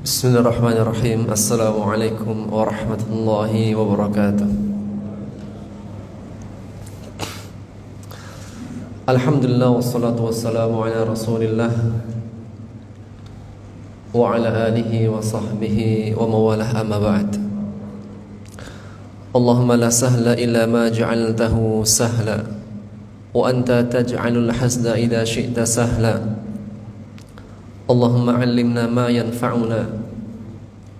Bismillahirrahmanirrahim. Assalamualaikum warahmatullahi wabarakatuh. Alhamdulillah wassalatu wassalamu ala Rasulillah wa ala alihi wa sahbihi wa mawalah, amma ba'd. Allahumma la sahla illa ma ja'altahu sahla wa anta taj'alul hazna idza syi'ta sahla. Allahumma 'allimna ma yanfa'una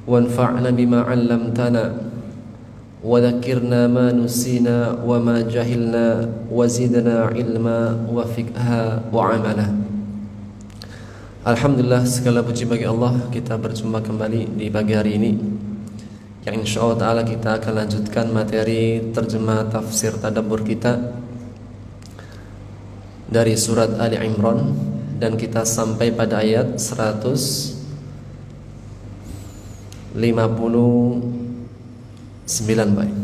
wanfa'na bima 'allamtana wa dhakkirna ma nusina wa ma jahilna wa zidna 'ilma wa fiqha wa 'amala. Alhamdulillah, segala puji bagi Allah, kita berjumpa kembali di pagi hari ini yang insyaallah ta'ala kita akan lanjutkan materi terjemah tafsir tadabbur kita dari surat Ali Imran, dan kita sampai pada ayat 159, baik.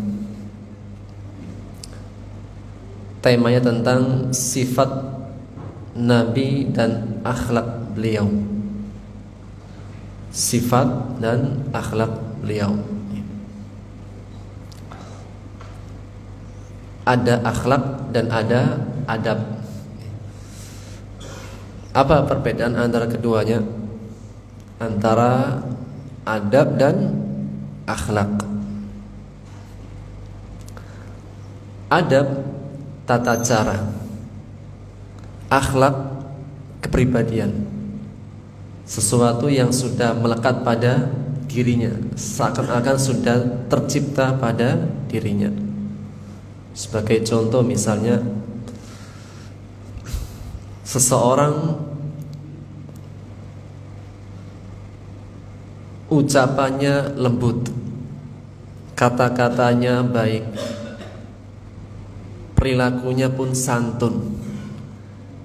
Temanya tentang sifat Nabi dan akhlak beliau. Sifat dan akhlak beliau. Ada akhlak dan ada adab. Apa perbedaan antara keduanya? Antara adab dan akhlak. Adab tata cara, akhlak kepribadian, sesuatu yang sudah melekat pada dirinya, seakan-akan sudah tercipta pada dirinya. Sebagai contoh misalnya, seseorang ucapannya lembut, kata-katanya baik, perilakunya pun santun,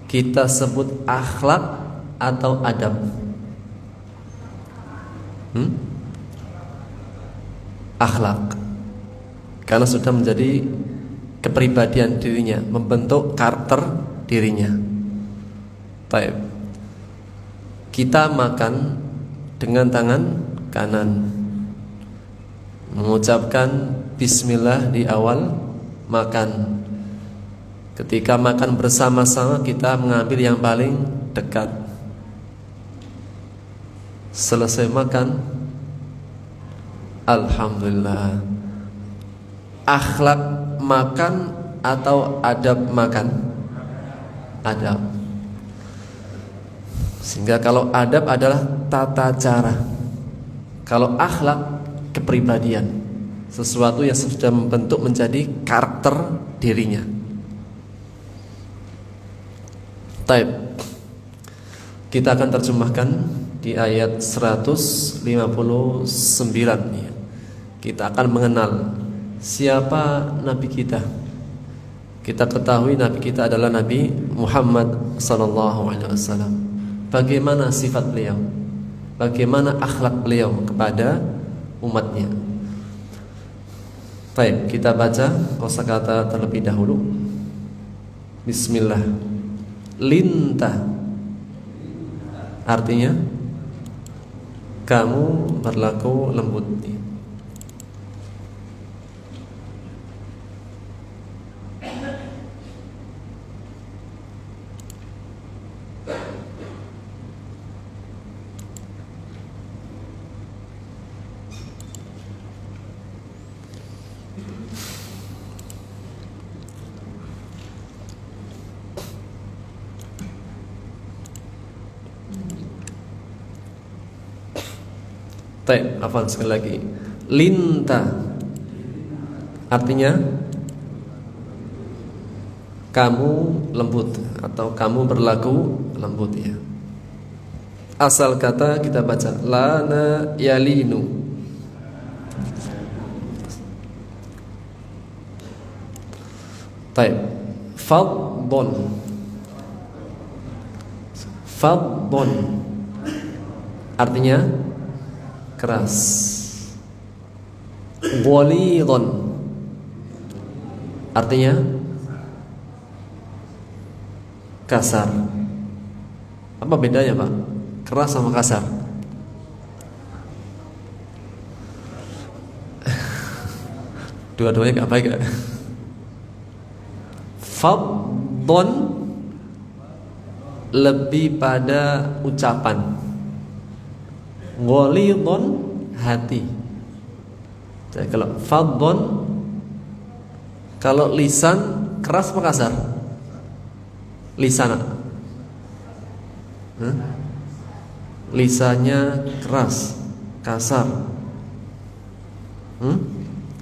kita sebut akhlak atau adab? Akhlak, karena sudah menjadi kepribadian dirinya, membentuk karakter dirinya. Baik. Kita makan dengan tangan kanan, mengucapkan bismillah di awal makan. Ketika makan bersama-sama, kita mengambil yang paling dekat. Selesai makan, alhamdulillah. Akhlak makan atau adab makan? Adab. Sehingga kalau adab adalah tata cara, kalau akhlak kepribadian, sesuatu yang sudah membentuk menjadi karakter dirinya. Taib. Kita akan terjemahkan di ayat 159 ya. Kita akan mengenal siapa Nabi kita. Kita ketahui Nabi kita adalah Nabi Muhammad sallallahu alaihi wasallam. Bagaimana sifat beliau, bagaimana akhlak beliau kepada umatnya. Baik, kita baca kosakata terlebih dahulu. Bismillah. Lintah, artinya kamu berlaku lembut. Afwan, sekali lagi. Linta, artinya kamu lembut atau kamu berlaku lembut ya. Asal kata kita baca lana yalinu. Fadbon. Fadbon artinya keras. Ghalidhon artinya kasar. Apa bedanya Pak? Keras sama kasar? Dua-duanya nggak baik ya. Fadhon lebih pada ucapan, ghalidhon hati. Jadi kalau fadhon, kalau lisan keras apa kasar? Lisan. Lisannya keras, kasar.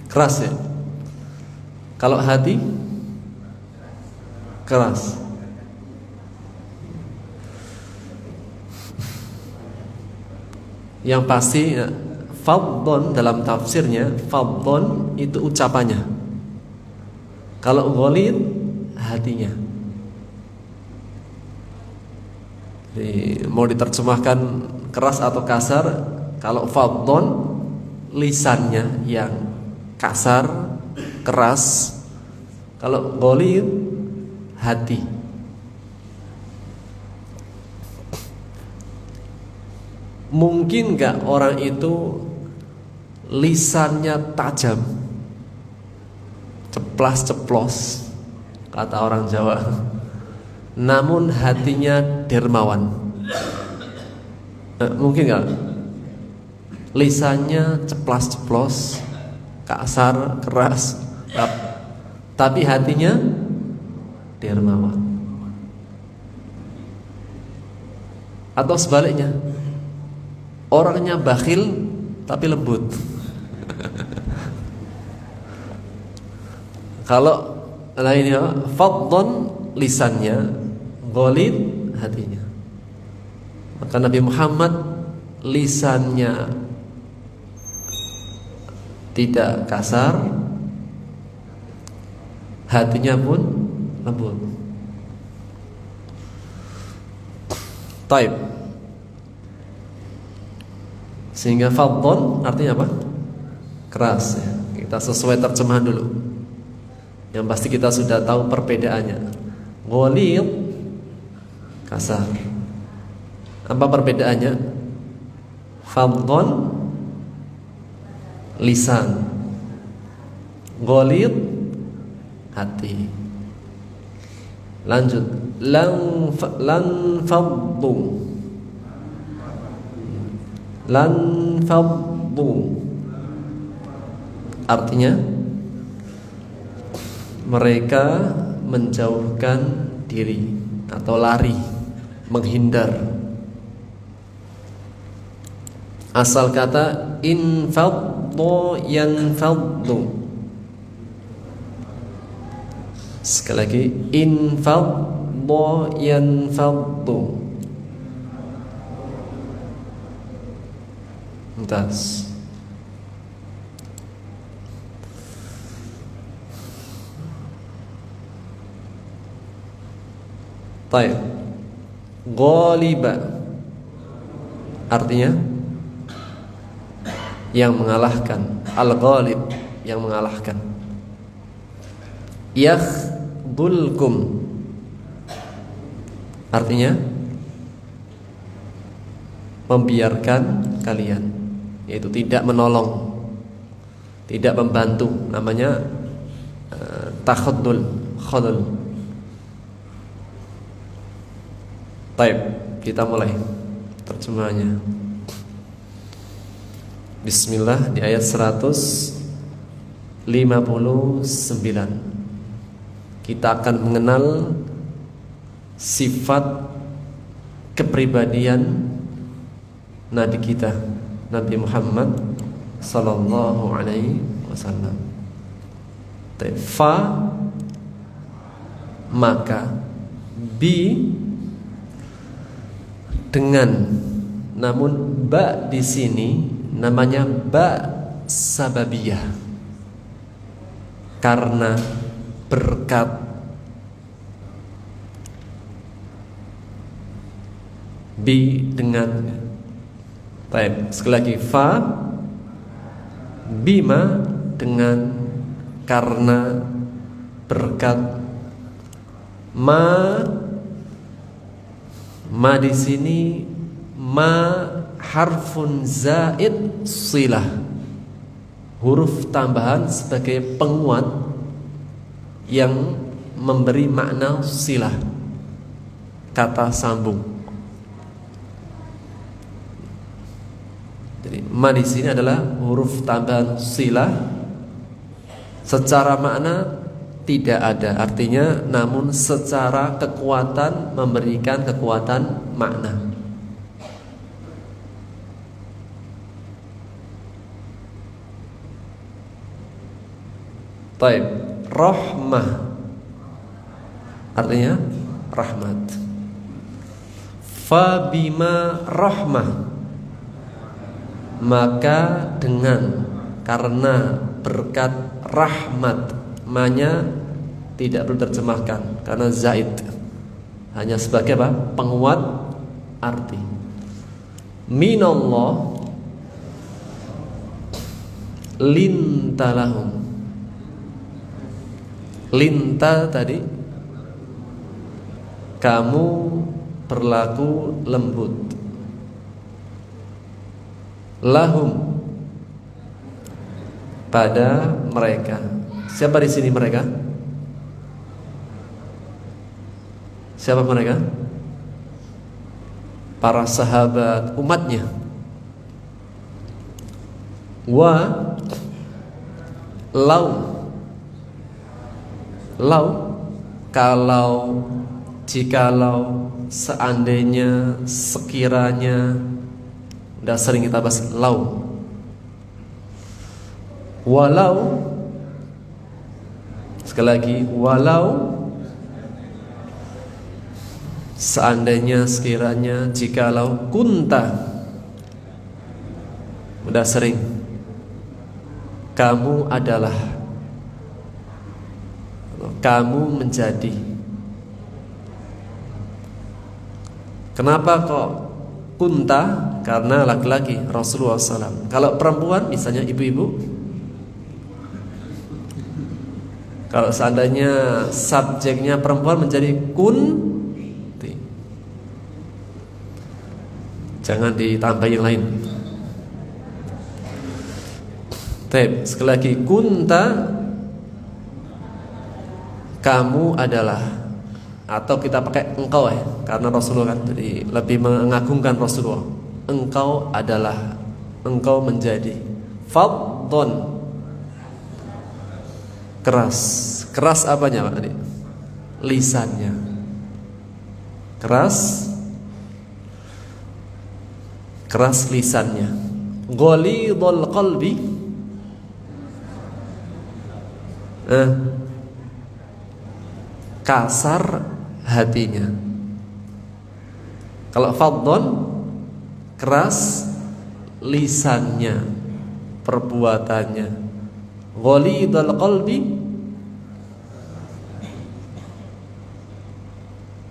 Keras ya. Kalau hati keras. Yang pasti ya, fadhon dalam tafsirnya, fadhon itu ucapannya. Kalau ghalid hatinya. Jadi, mau diterjemahkan keras atau kasar, kalau fadhon lisannya yang kasar, keras. Kalau ghalid hati. Mungkin gak orang itu lisannya tajam, ceplas-ceplos kata orang Jawa, namun hatinya dermawan? Mungkin gak? Lisannya ceplas-ceplos, kasar, keras, tapi hatinya dermawan. Atau sebaliknya, orangnya bakhil tapi lembut. Kalau lainnya fadhon lisannya, ghalid hatinya. Maka Nabi Muhammad lisannya tidak kasar, hatinya pun lembut. Taib. Sehingga fadhon artinya apa? Keras ya. Kita sesuai terjemahan dulu. Yang pasti kita sudah tahu perbedaannya. Ghalid kasar. Apa perbedaannya? Fadhon lisan, ghalid hati. Lanjut. Lan faddu. Lan faddu artinya mereka menjauhkan diri atau lari, menghindar. Asal kata infaddu yanfaddu. Sekali lagi, infaddu yanfaddu. Mumtaz. Baik. Ghaliba artinya yang mengalahkan, al-ghalib yang mengalahkan. Yakhdhulkum artinya membiarkan kalian, yaitu tidak menolong, tidak membantu, namanya takhaddul, khadul. Baik, kita mulai terjemahannya. Bismillah di ayat 159. Kita akan mengenal sifat kepribadian Nabi kita, Nabi Muhammad sallallahu alaihi wasallam. Fa maka, bi dengan, namun ba di sini namanya ba sababiyah, karena berkat. Bi dengan. Baik, sekali lagi, fa bima dengan, karena berkat. Ma di sini ma harfun zaid silah, huruf tambahan sebagai penguat yang memberi makna silah, kata sambung. Jadi ma di sini adalah huruf tambahan silah, secara makna tidak ada artinya, namun secara kekuatan memberikan kekuatan makna. Baik, rahmah artinya rahmat. Fa bima rahmah, maka dengan, karena berkat rahmat. Manya tidak perlu terjemahkan karena zaid, hanya sebagai apa? Penguat arti. Minallah lintalahum. Linta tadi kamu berlaku lembut. Lahum pada mereka. Siapa di sini mereka? Siapa mereka? Para sahabat umatnya. Wa lau, kalau, jikalau, seandainya, sekiranya. Udah sering kita bahas lau. Walau, sekali lagi, walau, seandainya, sekiranya, jikalau, kunta, udah sering, kamu adalah, kamu menjadi. Kenapa kok kunta? Karena laki-laki Rasulullah SAW. Kalau perempuan misalnya ibu-ibu, kalau seandainya subjeknya perempuan menjadi kunti, jangan ditambah yang lain. Baik, sekali lagi, kunta, kamu adalah, atau kita pakai engkau ya, karena Rasulullah kan jadi lebih mengagungkan Rasulullah. Engkau adalah, engkau menjadi. Fadhon, keras. Keras apanya Pak tadi? Lisannya. Keras lisannya. Ghalidhul qalbi, kasar hatinya. Kalau fadhon, keras lisannya, perbuatannya. Ghalidhul qalbi,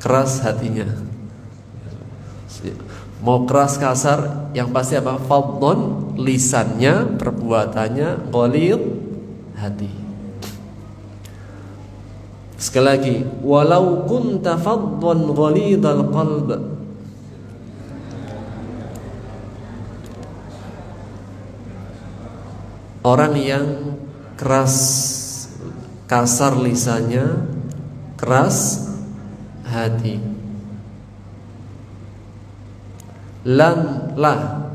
keras hatinya. Mau keras kasar, yang pasti apa? Fadhon, lisannya, perbuatannya. Ghalidh, hati. Sekali lagi, walau kunta fadhon ghalidhal qalb, orang yang keras kasar lisannya, keras hati. Lan, lah,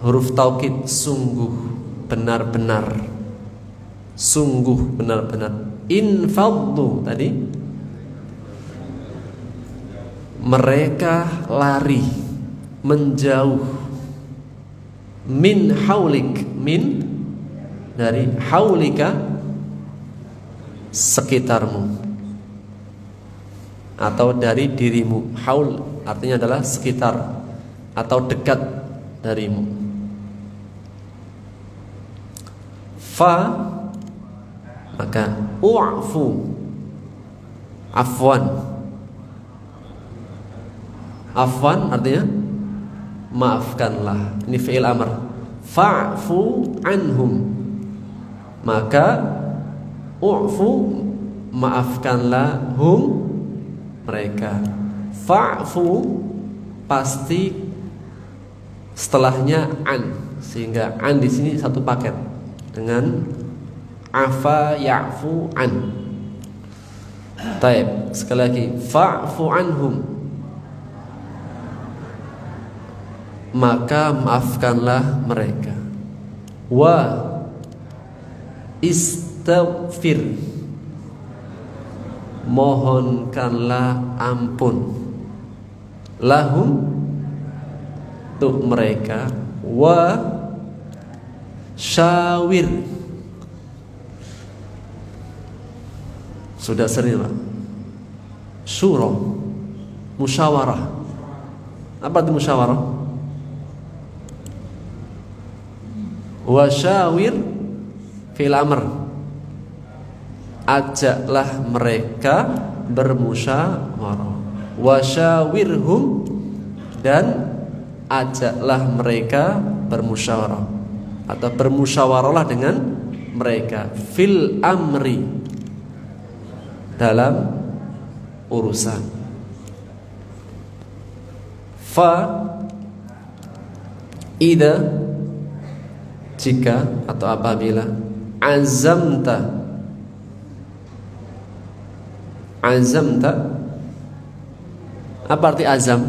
huruf taukid, sungguh, benar-benar, sungguh, benar-benar. Infaddu tadi, mereka lari, menjauh. Min haulik, min dari haulika, sekitarmu, atau dari dirimu. Haul artinya adalah sekitar atau dekat darimu. Fa, maka u'fu, afwan. Afwan artinya maafkanlah. Ini fi'il amr. Fa'fu anhum, maka u'fu, maafkanlah, hum, mereka. Fa'fu pasti setelahnya an. sehingga an di sini satu paket dengan afa ya'fu an. Taib, sekali lagi, fa'fu anhum, maka maafkanlah mereka. Wa istaghfir, mohonkanlah ampun. Lahum, untuk mereka. Wa syawir, sudah sering lah, syura, musyawarah. Apa itu musyawarah? Wa syawir fil amr, ajaklah mereka bermusyawarah. Wa syawirhum, dan ajaklah mereka bermusyawarah atau bermusyawarahlah dengan mereka fil amri, dalam urusan. Fa ida, jika atau apabila. Azamta, azamta, apa arti azam?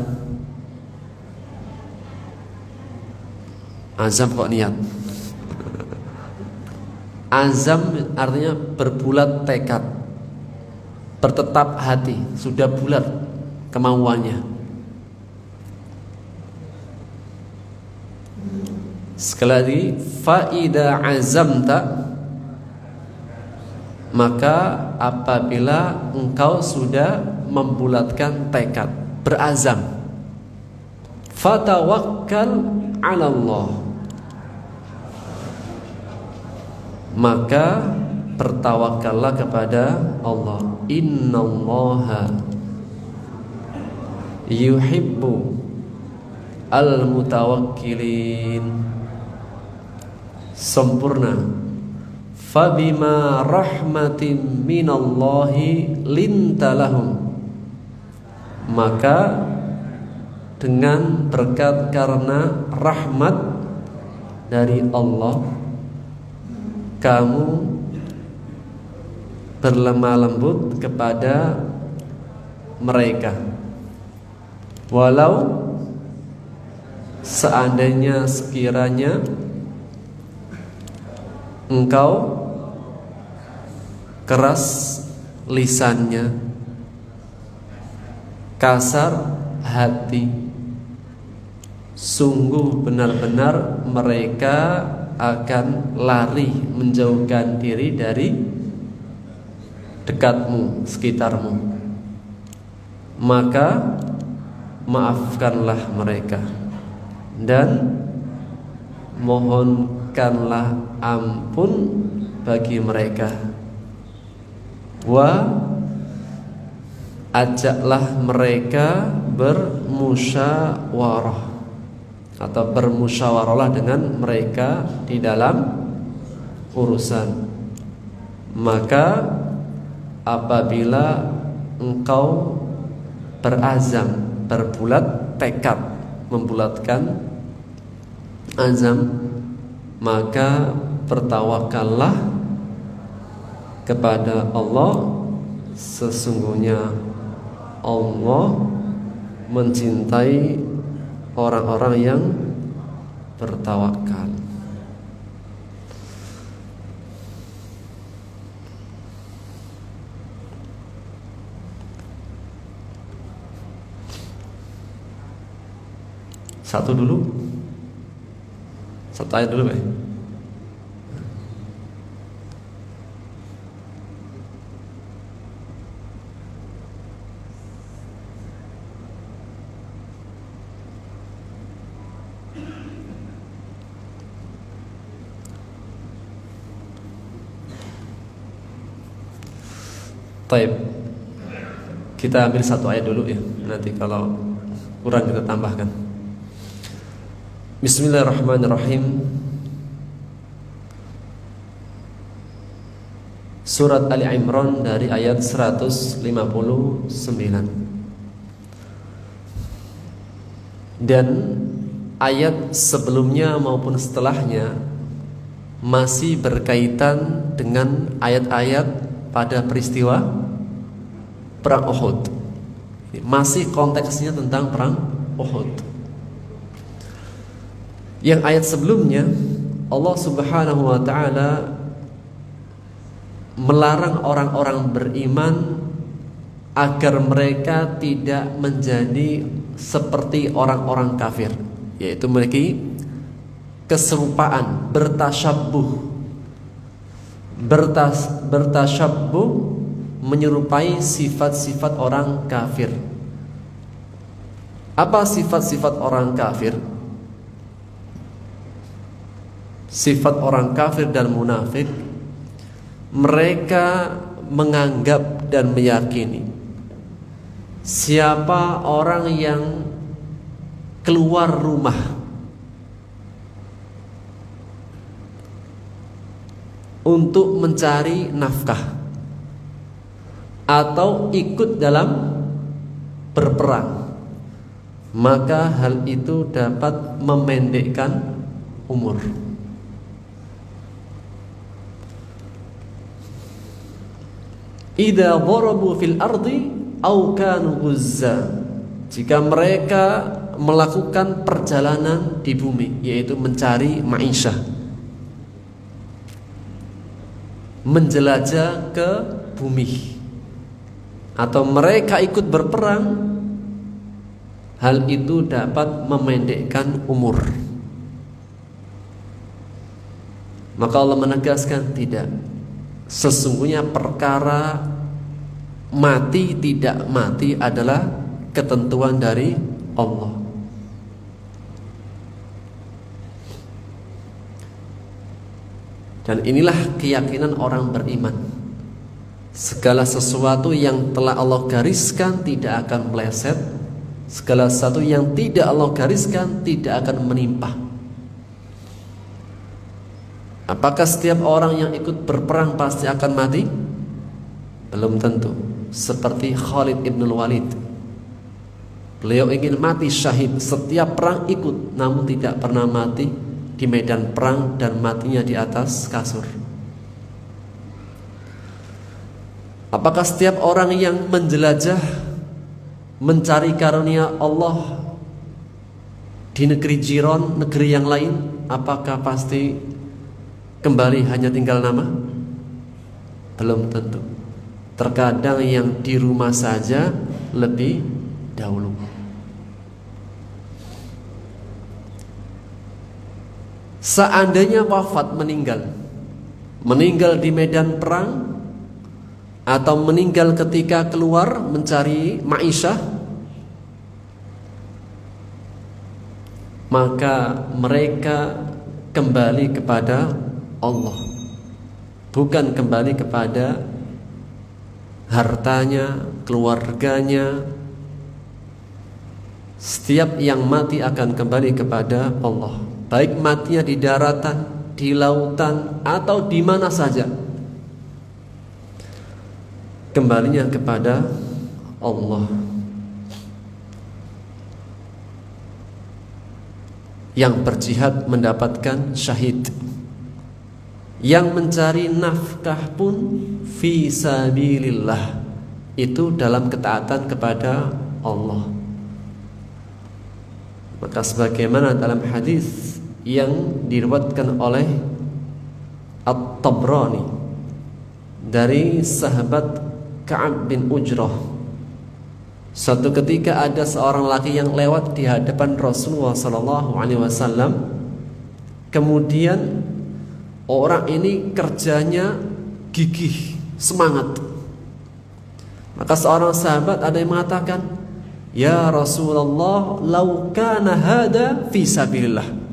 Azam kok niat. Azam artinya berbulat tekad, bertetap hati, sudah bulat kemauannya. Sekali lagi, faida azamta, maka apabila engkau sudah membulatkan tekad, berazam. Fatawakkal 'ala Allah, maka bertawakallah kepada Allah. Innallaha yuhibbu al-mutawakkilin. Sempurna. Fabima rahmatin minallahi lintalahum, maka dengan berkat karena rahmat dari Allah, kamu berlemah lembut kepada mereka, walau seandainya sekiranya engkau keras lisannya, kasar hati, sungguh benar-benar mereka akan lari menjauhkan diri dari dekatmu, sekitarmu. Maka maafkanlah mereka dan mohonkanlah ampun bagi mereka. Wa ajaklah mereka bermusyawarah atau bermusyawarahlah dengan mereka di dalam urusan. Maka apabila engkau berazam, berbulat tekad, membulatkan azam, maka bertawakallah kepada Allah. Sesungguhnya Allah mencintai orang-orang yang bertawakal. Satu dulu, satu ayat dulu, Taib. Kita ambil satu ayat dulu ya. Nanti kalau kurang kita tambahkan. Bismillahirrahmanirrahim. Surat Ali Imran dari ayat 159. Dan ayat sebelumnya maupun setelahnya masih berkaitan dengan ayat-ayat pada peristiwa perang Uhud. Masih konteksnya tentang perang Uhud. Yang ayat sebelumnya Allah Subhanahu wa taala melarang orang-orang beriman agar mereka tidak menjadi seperti orang-orang kafir, yaitu memiliki keserupaan, bertasyabbuh menyerupai sifat-sifat orang kafir. Apa sifat-sifat orang kafir? Sifat orang kafir dan munafik, mereka menganggap dan meyakini siapa orang yang keluar rumah untuk mencari nafkah atau ikut dalam berperang, maka hal itu dapat memendekkan umur. Idza dharabu fil ardi aw kanu ghuzza, jika mereka melakukan perjalanan di bumi, yaitu mencari ma'isyah, menjelajah ke bumi, atau mereka ikut berperang, hal itu dapat memendekkan umur. Maka Allah menegaskan, tidak, sesungguhnya perkara mati tidak mati adalah ketentuan dari Allah. Dan inilah keyakinan orang beriman. Segala sesuatu yang telah Allah gariskan tidak akan meleset. Segala sesuatu yang tidak Allah gariskan tidak akan menimpa. Apakah setiap orang yang ikut berperang pasti akan mati? Belum tentu. Seperti Khalid ibn Walid, beliau ingin mati syahid, setiap perang ikut, namun tidak pernah mati di medan perang dan matinya di atas kasur. Apakah setiap orang yang menjelajah mencari karunia Allah di negeri jiran, negeri yang lain, apakah pasti kembali hanya tinggal nama? Belum tentu. Terkadang yang di rumah saja lebih dahulu. Seandainya wafat, meninggal di medan perang, atau meninggal ketika keluar mencari ma'isyah, maka mereka kembali kepada Allah, bukan kembali kepada hartanya, keluarganya. Setiap yang mati akan kembali kepada Allah, baik matinya di daratan, di lautan, atau di mana saja, kembalinya kepada Allah. Yang berjihad mendapatkan syahid, yang mencari nafkah pun fi sabilillah, itu dalam ketaatan kepada Allah. Maka sebagaimana dalam hadis yang diriwayatkan oleh At-Tabrani dari sahabat Ka'ab bin Ujrah, suatu ketika ada seorang laki yang lewat di hadapan Rasulullah SAW. Kemudian orang ini kerjanya gigih, semangat. Maka seorang sahabat ada yang mengatakan, "Ya Rasulullah, lau kana hada fi sabilillah."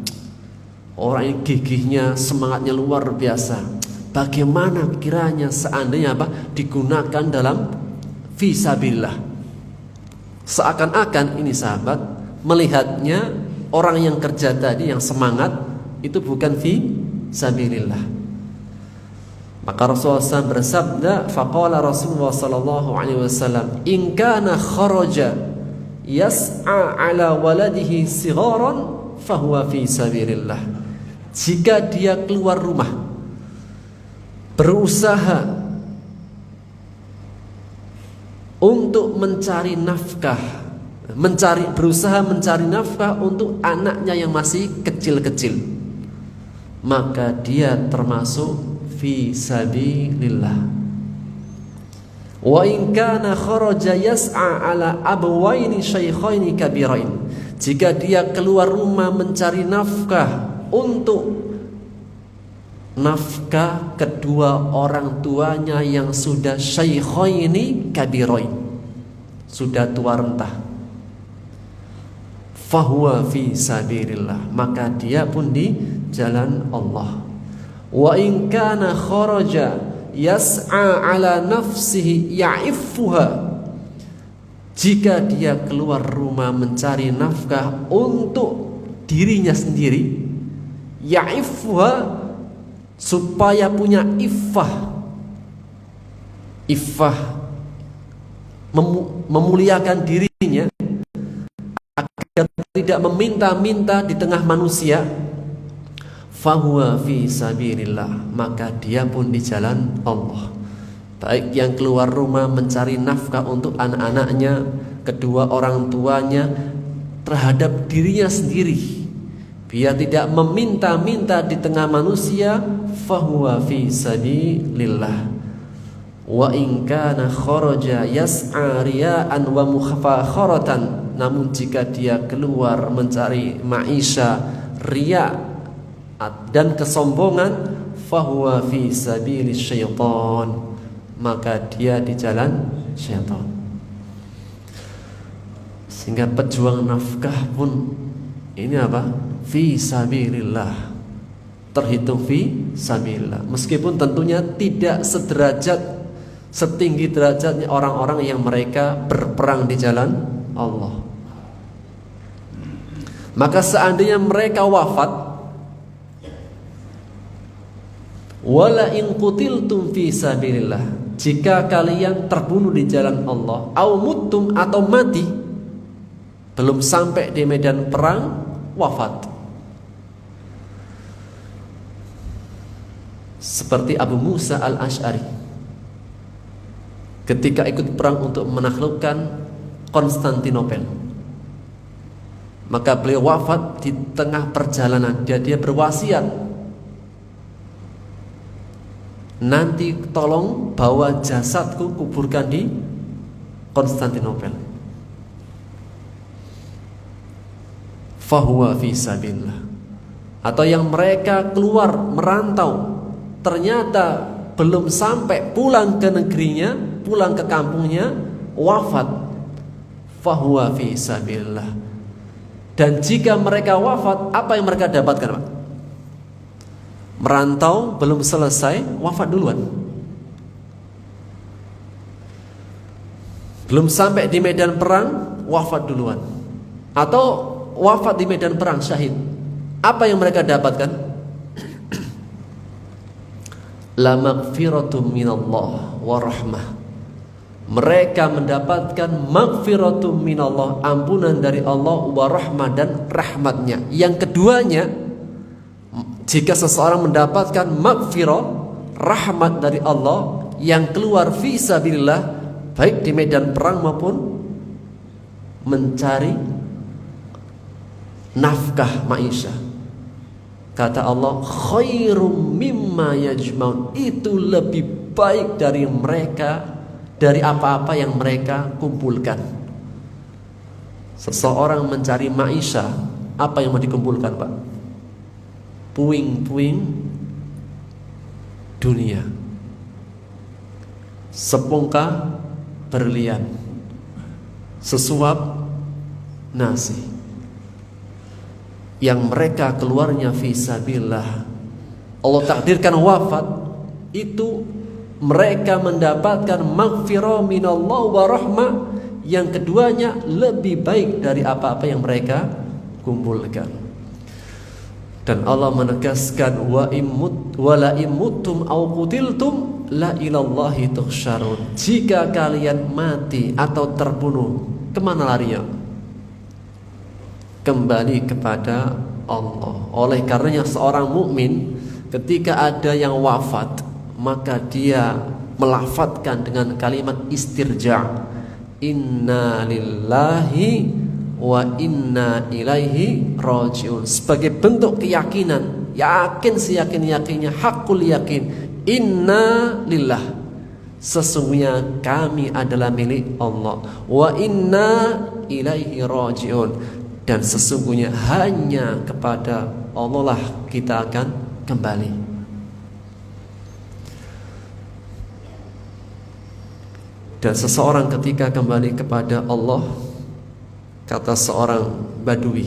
Orang ini gigihnya, semangatnya luar biasa. Bagaimana kiranya seandainya digunakan dalam fi sabilillah? Seakan-akan ini sahabat melihatnya orang yang kerja tadi yang semangat itu bukan fi sabilillah. Maka Rasulullah SAW bersabda, faqala Rasulullah SAW, in kana kharaja yas'a ala waladihi sigharan fahuwa fi sabilillah. Jika dia keluar rumah berusaha untuk mencari nafkah, berusaha mencari nafkah untuk anaknya yang masih kecil-kecil, maka dia termasuk fi sabilillah. Wa in kana kharaja yas'a ala abwaini syaikhaini kabirain. Jika dia keluar rumah mencari nafkah untuk nafkah kedua orang tuanya yang sudah syaikhaini kabirain, sudah tua renta, fahuwa fi sabilillah, maka dia pun di jalan Allah. Wa in kana kharaja yas'a ala nafsihi ya'iffuha. Jika dia keluar rumah mencari nafkah untuk dirinya sendiri, ya'iffuha, supaya punya iffah, memuliakan dirinya agar tidak meminta-minta di tengah manusia, fahuwa fi sabilillah, maka dia pun di jalan Allah. Baik yang keluar rumah mencari nafkah untuk anak-anaknya, kedua orang tuanya, terhadap dirinya sendiri, biar tidak meminta-minta di tengah manusia, fahuwa fi sabilillah. Wa in kana kharaja yas'a riya'an wa mukhafakharatan. Namun jika dia keluar mencari maisha, riya dan kesombongan, fahuwa fi sabilis syaitan, maka dia di jalan syaitan. Sehingga pejuang nafkah pun ini apa? Fi sabilillah, terhitung fi sabilillah, meskipun tentunya tidak setinggi derajatnya orang-orang yang mereka berperang di jalan Allah. Maka seandainya mereka wafat, wala in qutiltum fi sabilillah, jika kalian terbunuh di jalan Allah, au muttum, atau mati belum sampai di medan perang, wafat, seperti Abu Musa al-Ash'ari ketika ikut perang untuk menaklukkan Konstantinopel, maka beliau wafat di tengah perjalanan. Dia berwasiat, nanti tolong bawa jasadku, kuburkan di Konstantinopel. Fahuwa fi sabilillah. Atau yang mereka keluar merantau, ternyata belum sampai pulang ke negerinya, pulang ke kampungnya, wafat, fahuwa fi sabilillah. Dan jika mereka wafat, apa yang mereka dapatkan, Pak? Merantau belum selesai, wafat duluan. Belum sampai di medan perang, wafat duluan. Atau wafat di medan perang, syahid. Apa yang mereka dapatkan? La maghfiratum minallah wa rahmah. Mereka mendapatkan maghfiratum minallah, ampunan dari Allah, wa rahmah, dan rahmatnya. Yang keduanya, jika seseorang mendapatkan maghfirah, rahmat dari Allah, yang keluar fi sabilillah, baik di medan perang maupun mencari nafkah maisha, kata Allah, khairum mimma yajmaun, itu lebih baik dari mereka, dari apa-apa yang mereka kumpulkan. Seseorang mencari maisha, apa yang mau dikumpulkan, Pak? Puing-puing dunia, sepongka berlian, sesuap nasi. Yang mereka keluarnya fisabilillah, Allah takdirkan wafat, itu mereka mendapatkan maghfirah minallah wa rahmah, yang keduanya lebih baik dari apa-apa yang mereka kumpulkan. Dan Allah menegaskan, wa la imuttum au qutiltum la ilallahi tuhsyarun. Jika kalian mati atau terbunuh, kemana larinya? kembali kepada Allah. Oleh karenanya seorang mukmin ketika ada yang wafat, maka dia melafadzkan dengan kalimat istirja, inna lillahi wa inna ilaihi rajiun, sebagai bentuk keyakinan, yakin seyakin-yakinnya, hakul yakin, inna lillah, sesungguhnya kami adalah milik Allah, wa inna ilaihi rajiun, dan sesungguhnya hanya kepada Allah lah kita akan kembali. Dan seseorang ketika kembali kepada Allah, kata seorang Badui,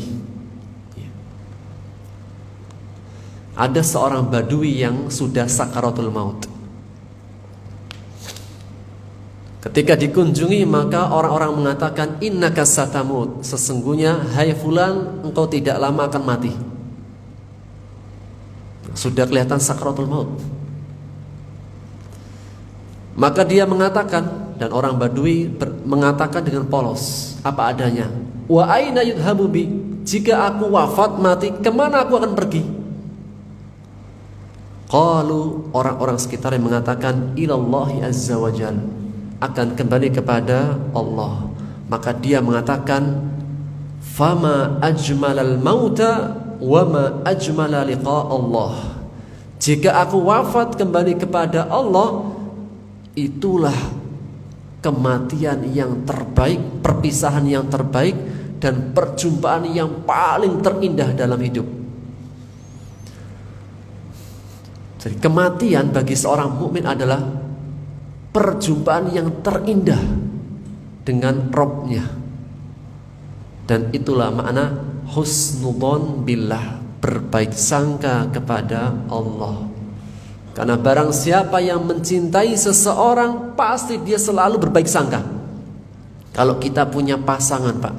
ada seorang Badui yang sudah sakaratul maut. Ketika dikunjungi, maka orang-orang mengatakan, innaka satamut, sesungguhnya hai fulan, engkau tidak lama akan mati. Sudah kelihatan sakaratul maut. Maka dia mengatakan, dan orang Badui mengatakan dengan polos, apa adanya, wa aina yudhabu bi, jika aku wafat mati, kemana aku akan pergi? Qalu, orang-orang sekitar yang mengatakan, ilallahi azza wa jal, akan kembali kepada Allah. Maka dia mengatakan, fama ajmalal mauta wa ma ajmala liqa Allah, jika aku wafat kembali kepada Allah, itulah kematian yang terbaik, perpisahan yang terbaik, dan perjumpaan yang paling terindah dalam hidup. Jadi kematian bagi seorang mukmin adalah perjumpaan yang terindah dengan Rabb-nya. Dan itulah makna husnudzon billah, berbaik sangka kepada Allah. Karena barang siapa yang mencintai seseorang, pasti dia selalu berbaik sangka. Kalau kita punya pasangan, Pak,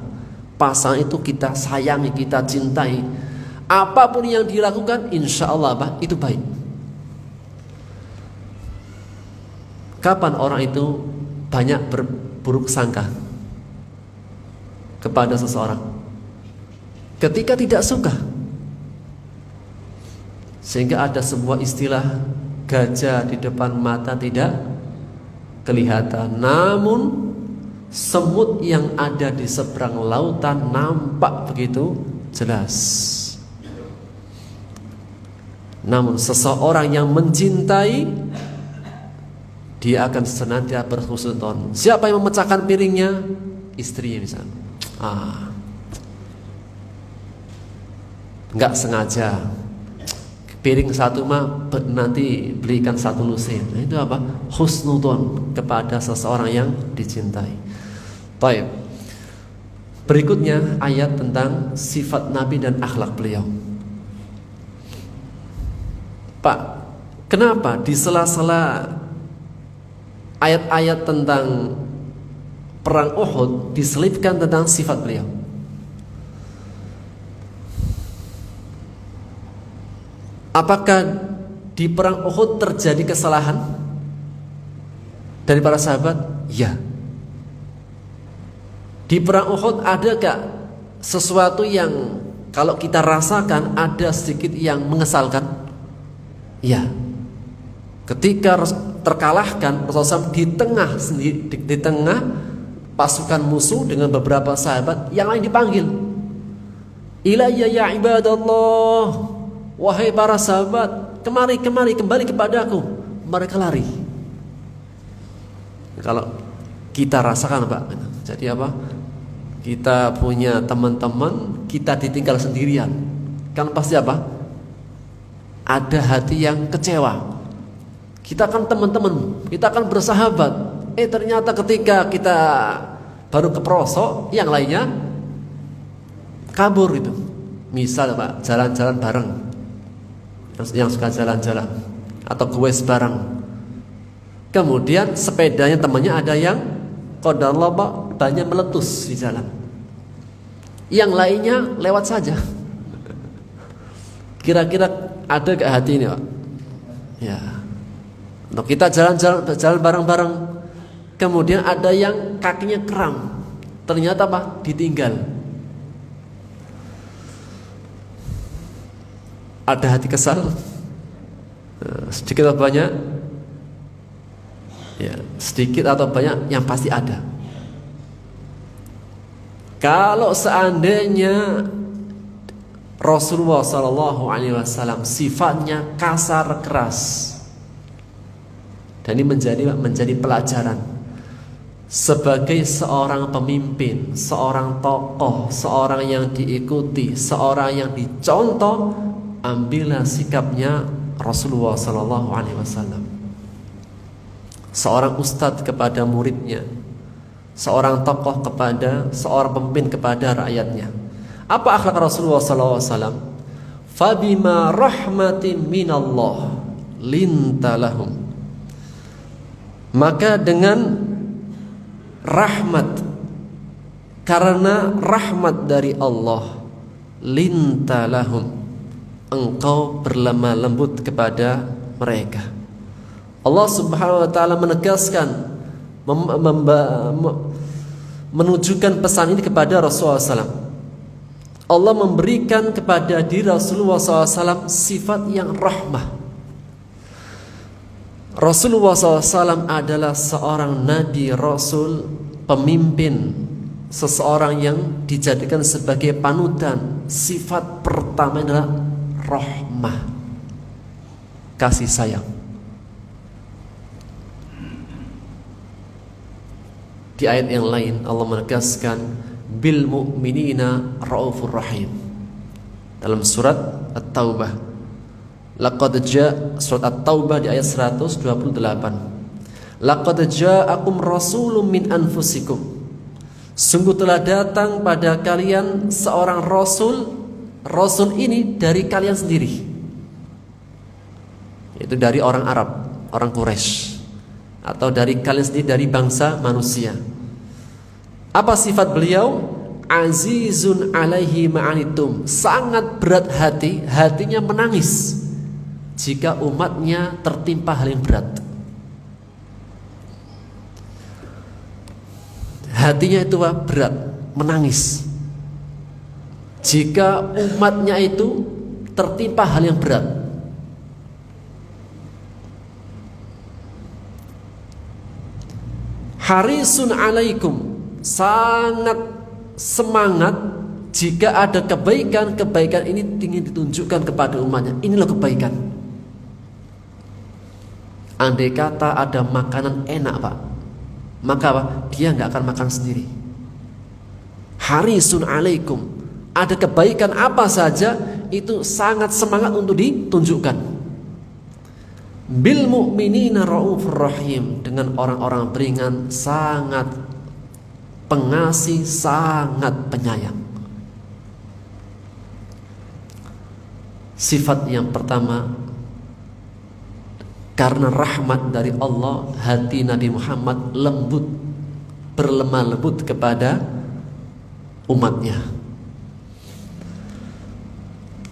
pasangan itu kita sayangi, kita cintai, apapun yang dilakukan, insya Allah, Pak, itu baik. Kapan orang itu banyak berburuk sangka kepada seseorang? Ketika tidak suka. Sehingga ada sebuah istilah, gajah di depan mata tidak kelihatan, namun semut yang ada di seberang lautan nampak begitu jelas. Namun seseorang yang mencintai, dia akan senantiasa berhusnudzon. Siapa yang memecahkan piringnya? Istrinya misalnya. Enggak sengaja, piring satu mah nanti belikan satu lusin. Nah, itu apa? Husnudzon kepada seseorang yang dicintai. Baik. Berikutnya ayat tentang sifat Nabi dan akhlak beliau. Pak, kenapa di sela-sela ayat-ayat tentang perang Uhud diselipkan tentang sifat beliau? Apakah di perang Uhud terjadi kesalahan dari para sahabat? Ya. Di perang Uhud ada gak sesuatu yang kalau kita rasakan ada sedikit yang mengesalkan? Ya. Ketika terkalahkan, Rasulullah SAW di tengah pasukan musuh dengan beberapa sahabat, yang lain dipanggil, ilayya ya ibadallah, wahai para sahabat, kemari, kembali kepadaku. Mereka lari. Kalau kita rasakan, Pak, jadi apa? Kita punya teman-teman, kita ditinggal sendirian, kan pasti apa? Ada hati yang kecewa. Kita kan teman-teman, kita kan bersahabat. Ternyata ketika kita baru keprosok, yang lainnya kabur itu. Misal, Pak, jalan-jalan bareng, yang suka jalan-jalan atau goes bareng, kemudian sepedanya temannya ada yang qadarullah, Pak, banyak meletus di jalan, yang lainnya lewat saja. Kira-kira ada gak hati ini, Pak? Ya. Untuk kita jalan bareng-bareng, kemudian ada yang kakinya kram, ternyata, Pak, ditinggal. Ada hati kesal? Sedikit atau banyak? Ya, sedikit atau banyak yang pasti ada. Kalau seandainya Rasulullah SAW sifatnya kasar keras, dan ini menjadi pelajaran sebagai seorang pemimpin, seorang tokoh, seorang yang diikuti, seorang yang dicontoh, ambillah sikapnya Rasulullah SAW. Seorang ustadz kepada muridnya, seorang tokoh kepada seorang pemimpin kepada rakyatnya. Apa akhlak Rasulullah SAW? Fabima rahmatin minallah lintalahum. Maka dengan rahmat, karena rahmat dari Allah, lintalahum, engkau berlemah lembut kepada mereka. Allah Subhanahu wa taala menegaskan, menunjukkan pesan ini kepada Rasulullah SAW. Allah memberikan kepada diri Rasulullah SAW sifat yang rahmah. Rasulullah SAW adalah seorang nabi, rasul, pemimpin, seseorang yang dijadikan sebagai panutan. Sifat pertama adalah rahmah, kasih sayang. Di ayat yang lain Allah menegaskan bil mu'minina raufur rahim. Dalam surat At-Taubah, laqad surat At-Taubah di ayat 128. Laqad ja'akum rasulun min anfusikum. Sungguh telah datang pada kalian seorang rasul. Rasul ini dari kalian sendiri, yaitu dari orang Arab, orang Quraisy, atau dari kalian sendiri, dari bangsa manusia. Apa sifat beliau? Azizun alaihi ma'anitum, sangat berat hati, hatinya menangis jika umatnya tertimpa hal yang berat. Hatinya itu berat, menangis jika umatnya itu tertimpa hal yang berat. Harisun alaikum, sangat semangat jika ada kebaikan ini ingin ditunjukkan kepada umatnya. Inilah kebaikan. Andai kata ada makanan enak, Pak, maka apa? Dia nggak akan makan sendiri. Harisun alaikum, ada kebaikan apa saja itu sangat semangat untuk ditunjukkan. Bil mu'minina raufur rahim, dengan orang-orang beriman sangat pengasih, sangat penyayang. Sifat yang pertama, karena rahmat dari Allah, hati Nabi Muhammad lembut, berlemah lembut kepada umatnya.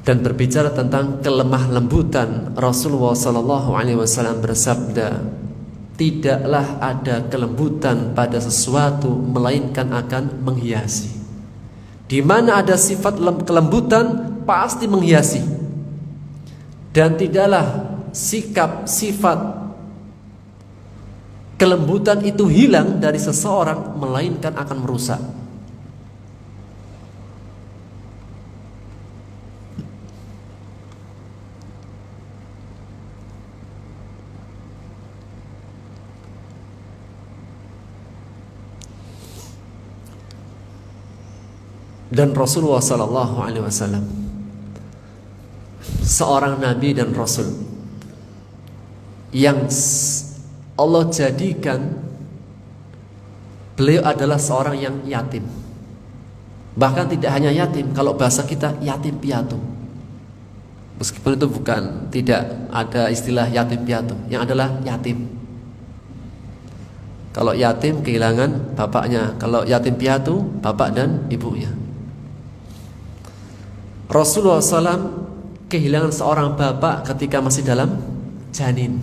Dan berbicara tentang kelemah lembutan, Rasulullah SAW bersabda, tidaklah ada kelembutan pada sesuatu melainkan akan menghiasi. Di mana ada sifat kelembutan pasti menghiasi. Dan tidaklah sikap sifat kelembutan itu hilang dari seseorang melainkan akan merusak. Dan Rasulullah SAW seorang nabi dan rasul yang Allah jadikan beliau adalah seorang yang yatim. Bahkan tidak hanya yatim, kalau bahasa kita yatim piatu. Meskipun itu bukan, tidak ada istilah yatim piatu, yang adalah yatim. Kalau yatim kehilangan bapaknya, kalau yatim piatu bapak dan ibunya. Rasulullah SAW kehilangan seorang bapak ketika masih dalam janin.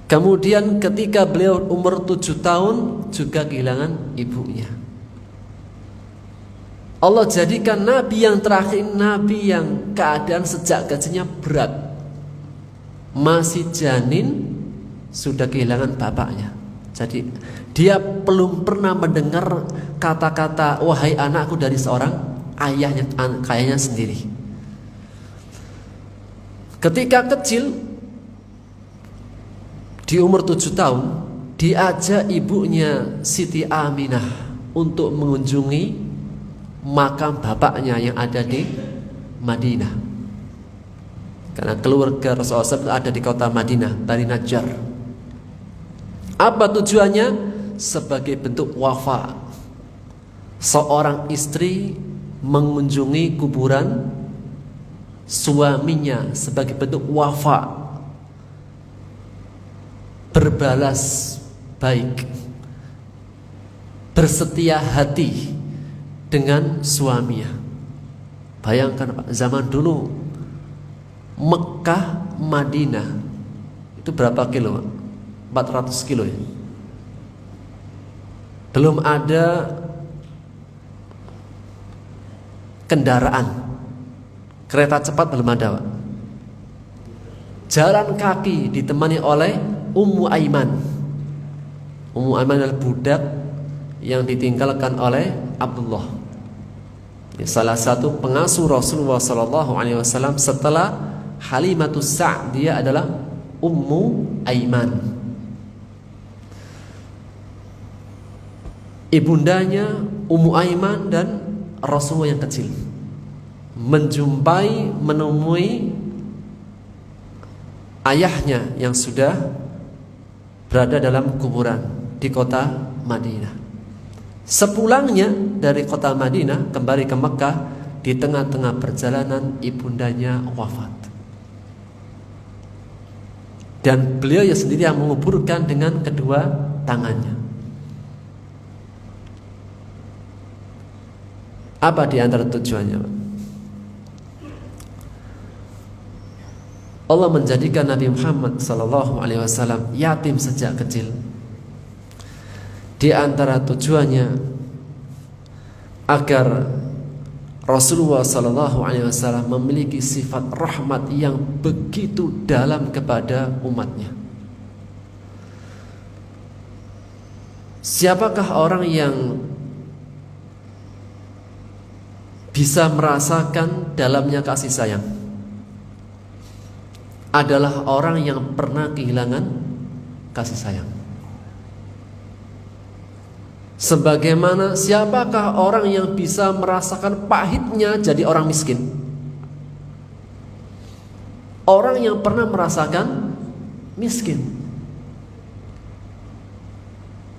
Kemudian ketika beliau umur 7 tahun juga kehilangan ibunya. Allah jadikan Nabi yang terakhir, Nabi yang keadaan sejak kecilnya berat, masih janin sudah kehilangan bapaknya. Jadi dia belum pernah mendengar kata-kata wahai anakku dari seorang ayahnya sendiri. Ketika kecil di umur 7 tahun diajak ibunya Siti Aminah untuk mengunjungi makam bapaknya yang ada di Madinah. Karena keluarga Rasulullah SAW ada di kota Madinah dari Najjar. Apa tujuannya? Sebagai bentuk wafa. Seorang istri mengunjungi kuburan suaminya sebagai bentuk wafa, berbalas baik, bersetia hati dengan suaminya. Bayangkan Pak, zaman dulu Mekah Madinah itu berapa kilo Pak? 400 kilo ya. Belum ada kendaraan, kereta cepat belum ada Pak. Jalan kaki ditemani oleh Ummu Aiman. Ummu Aiman adalah budak yang ditinggalkan oleh Abdullah, salah satu pengasuh Rasulullah SAW setelah Halimatus Sa'diyah adalah Ummu Aiman. Ibundanya Ummu Aiman dan Rasulullah yang kecil menemui ayahnya yang sudah berada dalam kuburan di kota Madinah. Sepulangnya dari kota Madinah kembali ke Mekah, di tengah-tengah perjalanan ibundanya wafat. Dan beliau ya sendiri yang menguburkan dengan kedua tangannya. Apa di antara tujuannya? Allah menjadikan Nabi Muhammad SAW yatim sejak kecil. Di antara tujuannya agar Rasulullah SAW memiliki sifat rahmat yang begitu dalam kepada umatnya. Siapakah orang yang bisa merasakan dalamnya kasih sayang? Adalah orang yang pernah kehilangan kasih sayang. Sebagaimana siapakah orang yang bisa merasakan pahitnya jadi orang miskin? Orang yang pernah merasakan miskin.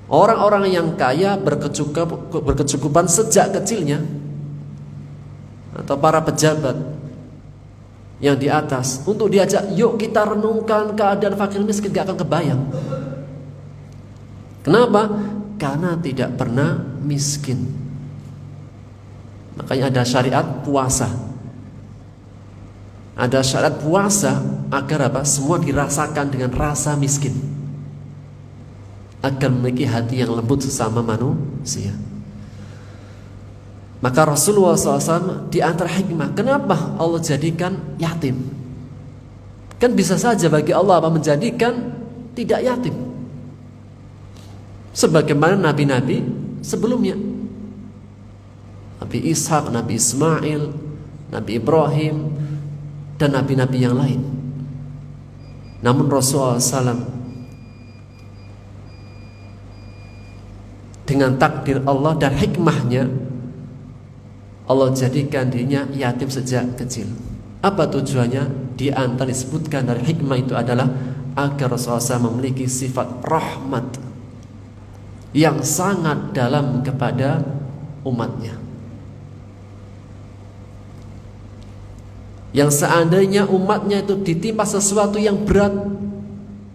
Orang-orang yang kaya berkecukupan sejak kecilnya, atau para pejabat yang di atas, untuk diajak yuk kita renungkan keadaan fakir miskin, gak akan kebayang. Kenapa? Karena tidak pernah miskin. Makanya ada syariat puasa. Ada syariat puasa agar apa? Semua dirasakan dengan rasa miskin, agar memiliki hati yang lembut sesama manusia. Maka Rasulullah SAW di antara hikmah, kenapa Allah jadikan yatim? Kan bisa saja bagi Allah apa menjadikan tidak yatim, sebagaimana nabi-nabi sebelumnya, Nabi Ishak, Nabi Ismail, Nabi Ibrahim, dan nabi-nabi yang lain. Namun Rasulullah SAW dengan takdir Allah dan hikmahnya, Allah jadikan dirinya yatim sejak kecil. Apa tujuannya? Di antara disebutkan dari hikmah itu adalah agar Rasulullah SAW memiliki sifat rahmat yang sangat dalam kepada umatnya. Yang seandainya umatnya itu ditimpa sesuatu yang berat,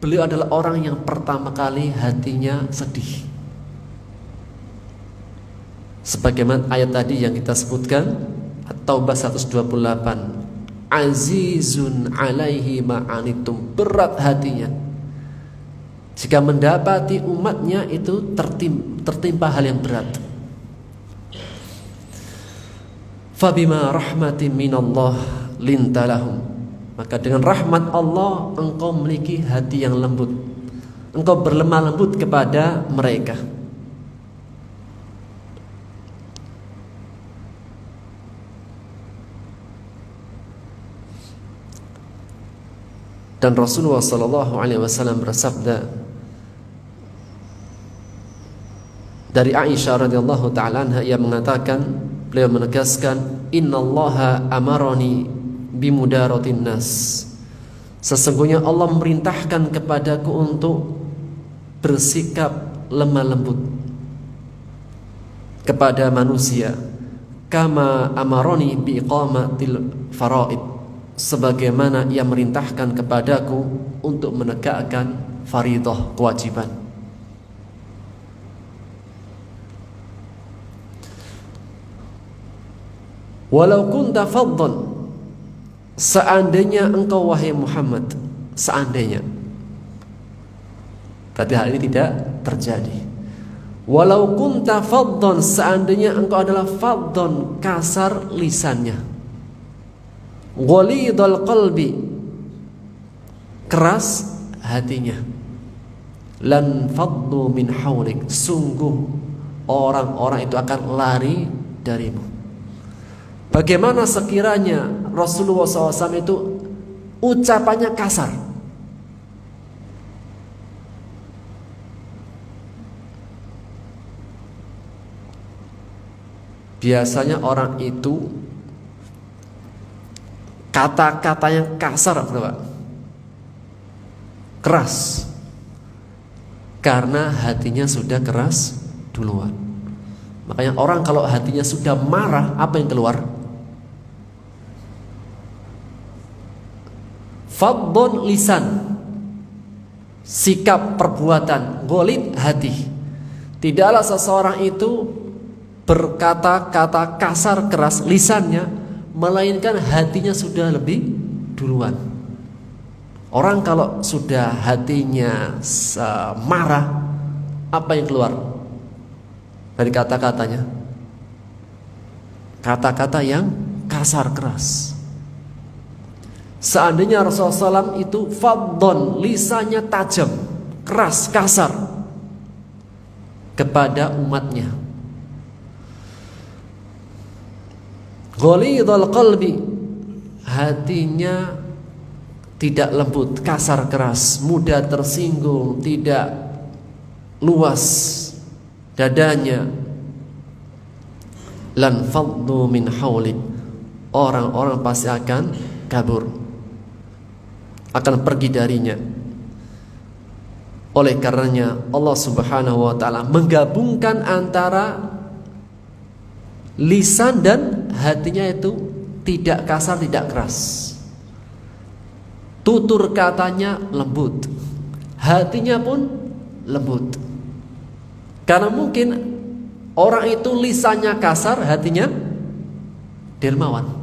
beliau adalah orang yang pertama kali hatinya sedih. Sebagaimana ayat tadi yang kita sebutkan, At-Taubah 128, azizun alaihi ma'anitum, berat hatinya jika mendapati umatnya itu tertimpa hal yang berat. Fabima rahmatin minallah lintalahum. Maka dengan rahmat Allah engkau memiliki hati yang lembut. Engkau berlemah lembut kepada mereka. Dan Rasulullah SAW bersabda dari Aisyah radhiyallahu taala anha, ia mengatakan, beliau menegaskan, innallaha amaroni bimudaratin nas. Sesungguhnya Allah memerintahkan kepadaku untuk bersikap lemah lembut kepada manusia, kama amaroni biiqamatil faraid, sebagaimana ia merintahkan kepadaku untuk menegakkan faridah, kewajiban. Walau kunta faddan, seandainya engkau wahai Muhammad, seandainya, tapi hal ini tidak terjadi. Walau kunta faddan, seandainya engkau adalah faddan, kasar lisannya, ghalidhal qalbi, keras hatinya, lan faddu min haulik, sungguh orang-orang itu akan lari darimu. Bagaimana sekiranya Rasulullah SAW itu ucapannya kasar, biasanya orang itu kata-katanya kasar, Pak, keras, karena hatinya sudah keras duluan. Makanya orang kalau hatinya sudah marah, apa yang keluar? Fadhon lisan, sikap perbuatan, ghalid hati. Tidaklah seseorang itu berkata-kata kasar keras lisannya, melainkan hatinya sudah lebih duluan. Orang kalau sudah hatinya marah, apa yang keluar dari kata-katanya? Kata-kata yang kasar keras. Seandainya Rasulullah SAW itu fadhon, lisannya tajam, keras, kasar kepada umatnya, ghalidhal qalbi, hatinya tidak lembut, kasar keras, mudah tersinggung, tidak luas dadanya, lan faddu min haulik, orang-orang pasti akan kabur, akan pergi darinya. Oleh karenanya Allah Subhanahu wa taala menggabungkan antara lisan dan hatinya itu tidak kasar, tidak keras. Tutur katanya lembut, hatinya pun lembut. Karena mungkin orang itu lisannya kasar, hatinya dermawan.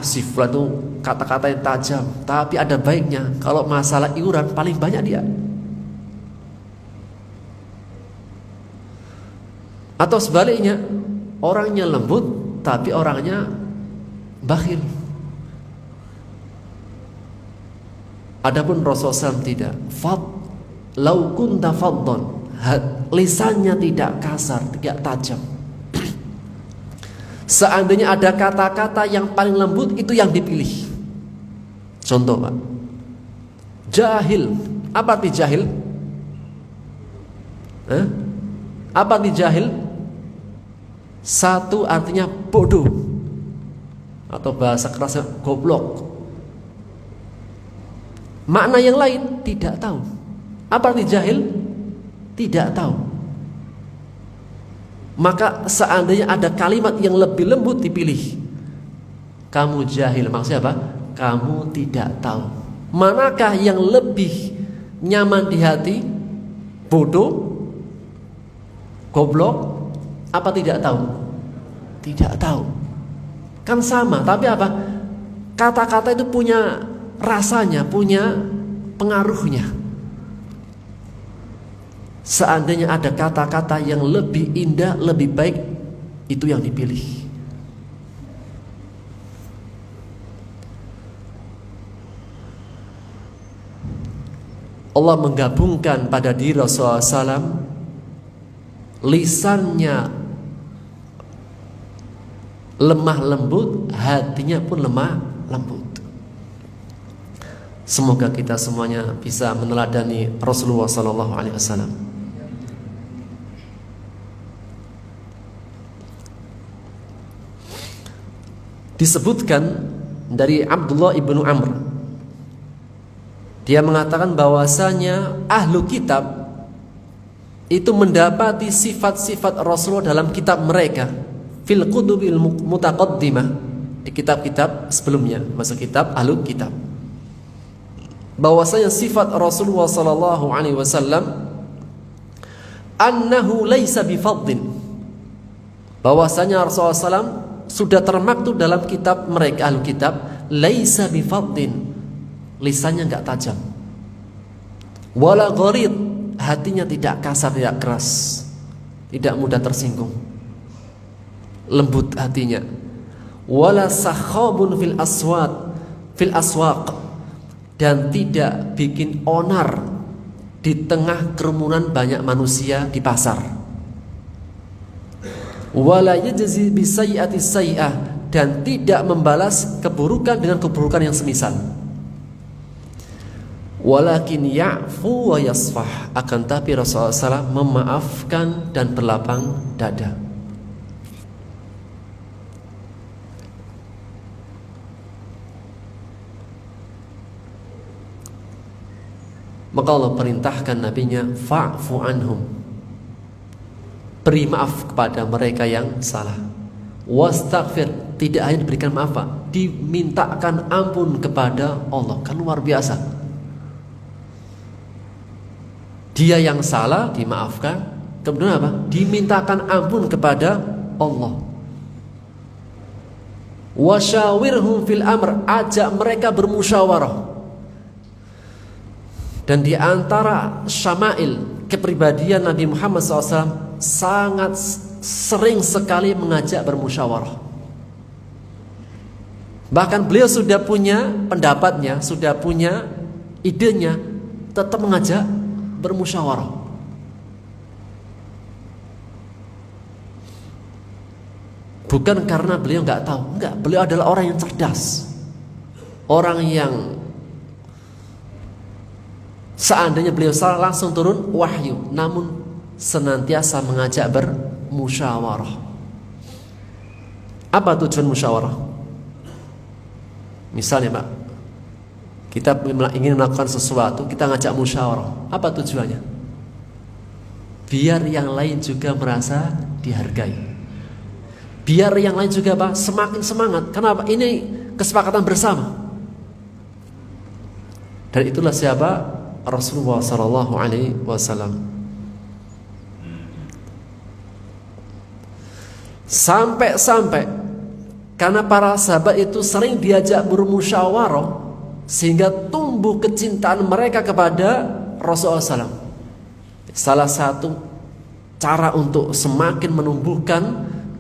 Si fulan itu kata-kata yang tajam, tapi ada baiknya. Kalau masalah iuran paling banyak dia. Atau sebaliknya, orangnya lembut tapi orangnya bakhil. Adapun Rasulullah SAW tidak. Lau kunta faddan, lisannya tidak kasar, tidak tajam. Seandainya ada kata-kata yang paling lembut, itu yang dipilih. Contoh, Pak, jahil. Apa arti jahil? Apa arti jahil? Satu artinya bodoh, atau bahasa kerasnya goblok. Makna yang lain tidak tahu. Apa arti jahil? Tidak tahu. Maka seandainya ada kalimat yang lebih lembut dipilih. Kamu jahil, maksudnya apa? Kamu tidak tahu. Manakah yang lebih nyaman di hati? Bodoh, goblok, apa tidak tahu? Tidak tahu. Kan sama, tapi apa? Kata-kata itu punya rasanya, punya pengaruhnya. Seandainya ada kata-kata yang lebih indah, lebih baik, itu yang dipilih. Allah menggabungkan pada diri Rasulullah SAW, lisannya lemah lembut, hatinya pun lemah lembut. Semoga kita semuanya bisa meneladani Rasulullah SAW. Disebutkan dari Abdullah ibnu Amr, dia mengatakan bahwasanya ahlu kitab itu mendapati sifat-sifat Rasulullah dalam kitab mereka, fil kutubil mutaqaddimah, di kitab-kitab sebelumnya, masuk kitab ahlu kitab, bahwasanya sifat Rasulullah sallallahu alaihi wasallam annahu laisa bifadhin, bahwasanya Rasulullah SAW sudah termaktub dalam kitab mereka ahlu kitab, laisa bifadhin, lisannya enggak tajam, wala gharid, hatinya tidak kasar, tidak keras, tidak mudah tersinggung, lembut hatinya, wala sakhabun fil aswaq, dan tidak bikin onar di tengah kerumunan banyak manusia di pasar, wala yajzi bisayyi'ati sayyi'ah, dan tidak membalas keburukan dengan keburukan yang semisal, walakin ya'fu wa yasfah, akan tapi Rasulullah SAW memaafkan dan berlapang dada. Maka Allah perintahkan nabinya, fa'fu anhum, beri maaf kepada mereka yang salah, wastaghfir, tidak hanya diberikan maaf, dimintakan ampun kepada Allah. Kan luar biasa, dia yang salah dimaafkan, kemudian apa? Dimintakan ampun kepada Allah. Wasyawirhum fil amr, ajak mereka bermusyawarah. Dan di antara syama'il kepribadian Nabi Muhammad SAW, sangat sering sekali mengajak bermusyawarah. Bahkan beliau sudah punya pendapatnya, sudah punya idenya, tetap mengajak bermusyawarah. Bukan karena beliau nggak tahu, enggak, beliau adalah orang yang cerdas, orang yang seandainya beliau salah langsung turun wahyu, namun senantiasa mengajak bermusyawarah. Apa tujuan musyawarah? Misalnya Pak, kita ingin melakukan sesuatu, kita ngajak musyawarah. Apa tujuannya? Biar yang lain juga merasa dihargai, biar yang lain juga Pak semakin semangat. Kenapa? Ini kesepakatan bersama. Dan itulah siapa? Rasulullah sallallahu alaihi wasallam. Sampai karena para sahabat itu sering diajak bermusyawarah, sehingga tumbuh kecintaan mereka kepada Rasulullah SAW. Salah satu cara untuk semakin menumbuhkan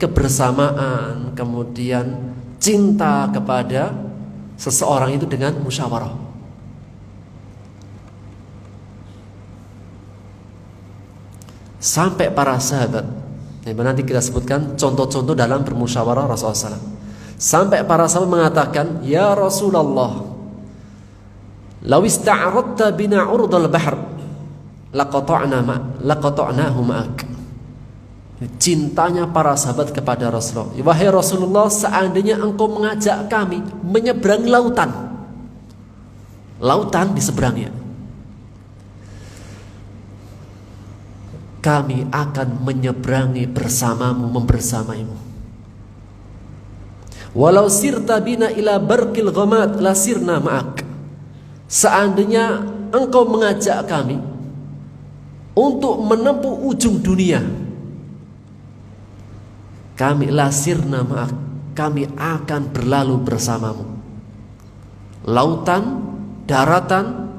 kebersamaan, kemudian cinta kepada seseorang itu dengan musyawarah. Sampai para sahabat, nanti kita sebutkan contoh-contoh dalam bermusyawarah Rasulullah SAW. Sampai para sahabat mengatakan, ya Rasulullah, law ista'radta bina urdal bahr laqata'nahu ma'ak. Cintanya para sahabat kepada Rasulullah. Wahai Rasulullah, seandainya engkau mengajak kami menyeberangi lautan di seberangnya, kami akan menyeberangi bersamamu, membersamaimu. Walau sirta bina ila barqil ghamad la sirna ma'ak. Seandainya engkau mengajak kami untuk menempuh ujung dunia, kami la sirna ma'ak, kami akan berlalu bersamamu. Lautan, daratan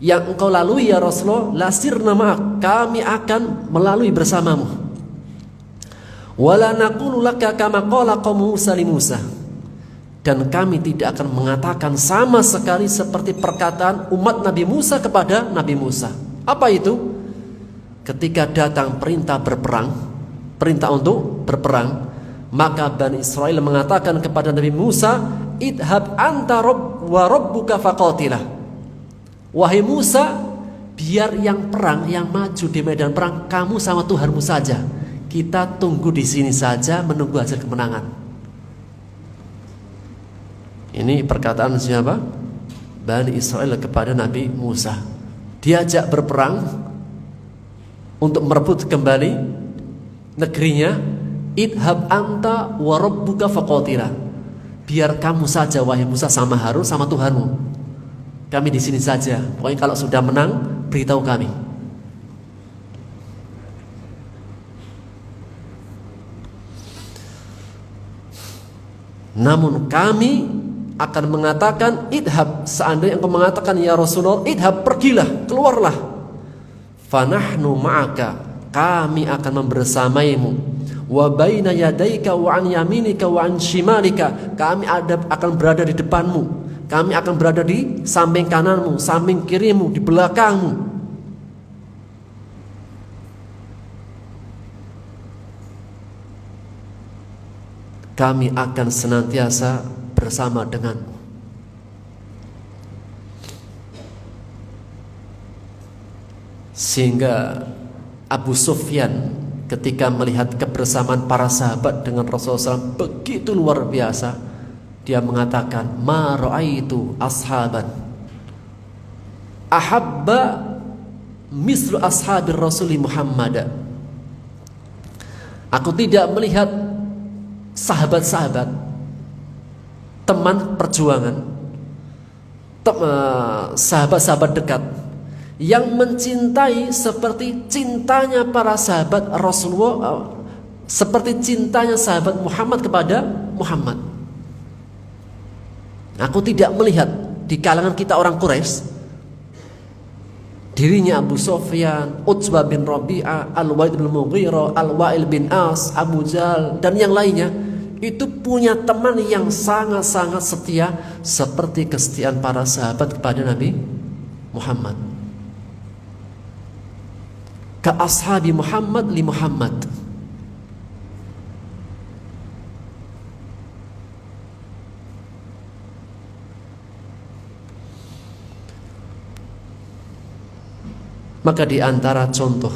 yang engkau lalui ya Rasulullah, lasirna ma'ak, kami akan melalui bersamamu. Wala naqulu laka kama qala qaum Musa li Musa. Dan kami tidak akan mengatakan sama sekali seperti perkataan umat Nabi Musa kepada Nabi Musa. Apa itu? Ketika datang perintah berperang, perintah untuk berperang, maka Bani Israel mengatakan kepada Nabi Musa, idhab anta wa rabbuka faqatilah. Wahai Musa, biar yang perang, yang maju di medan perang, kamu sama Tuhanmu saja. Kita tunggu di sini saja menunggu hasil kemenangan. Ini perkataan siapa? Bani Israel kepada Nabi Musa. Diajak berperang untuk merebut kembali negerinya. Idhab anta wa rabbuka faqatila. Biar kamu saja wahai Musa sama Harun sama Tuhanmu. Kami di sini saja. Pokoknya kalau sudah menang, beritahu kami. Namun kami akan mengatakan idhab, seandainya engkau mengatakan ya Rasulullah, idhab, pergilah, keluarlah. Fanahnu ma'aka, kami akan membersamaimu. Wa baina yadaika wa an yaminika wa an shimalika, kami akan berada di depanmu, kami akan berada di samping kananmu, samping kirimu, di belakangmu. Kami akan senantiasa bersama denganmu. Sehingga Abu Sufyan ketika melihat kebersamaan para sahabat dengan Rasulullah SAW begitu luar biasa, dia mengatakan, ma ra'aitu ashaban ahabba mislu ashabir Rasuli Muhammad. Aku tidak melihat sahabat-sahabat, teman perjuangan, sahabat-sahabat dekat yang mencintai seperti cintanya para sahabat Rasulullah, seperti cintanya sahabat Muhammad kepada Muhammad. Aku tidak melihat di kalangan kita orang Quraisy, dirinya Abu Sufyan, Utsbah bin Rabi'ah, Al-Walid bin Mughirah, Al-Wa'il bin As, Abu Jahal, dan yang lainnya, itu punya teman yang sangat-sangat setia seperti kesetiaan para sahabat kepada Nabi Muhammad. Ka ashabi Muhammad li Muhammad. Maka di antara contoh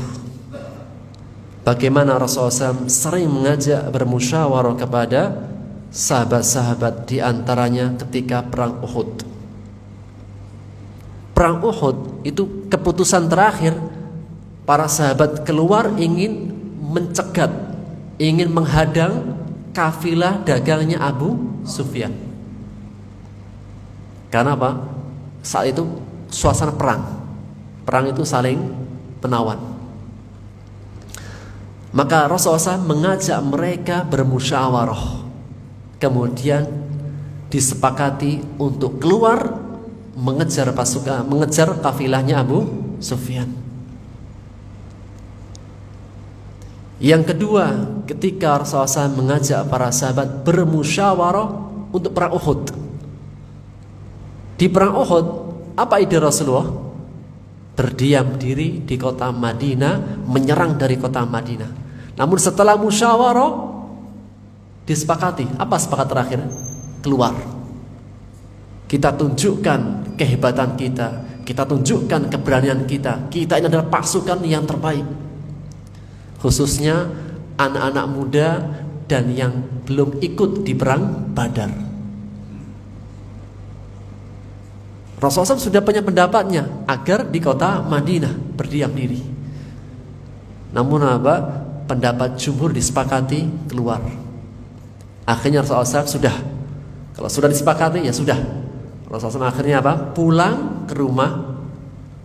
bagaimana Rasulullah SAW sering mengajak bermusyawarah kepada sahabat-sahabat, di antaranya ketika perang Uhud. Perang Uhud itu keputusan terakhir, para sahabat keluar ingin mencegat, ingin menghadang kafilah dagangnya Abu Sufyan. Karena apa? Saat itu suasana perang. Perang itu saling menawan. Maka Rasulullah SAW mengajak mereka bermusyawarah. Kemudian disepakati untuk keluar mengejar pasukan, mengejar kafilahnya Abu Sufyan. Yang kedua, ketika Rasulullah SAW mengajak para sahabat bermusyawarah untuk perang Uhud. Di perang Uhud, apa ide Rasulullah? Berdiam diri di kota Madinah, menyerang dari kota Madinah. Namun setelah musyawarah disepakati, apa sepakat terakhir? Keluar. Kita tunjukkan kehebatan kita, kita tunjukkan keberanian kita. Kita ini adalah pasukan yang terbaik. Khususnya anak-anak muda dan yang belum ikut di perang Badar. Rasulullah SAW sudah punya pendapatnya agar di kota Madinah berdiam diri. Namun apa? Pendapat jumhur disepakati keluar. Akhirnya Rasulullah SAW sudah, kalau sudah disepakati ya sudah. Rasulullah SAW akhirnya apa? Pulang ke rumah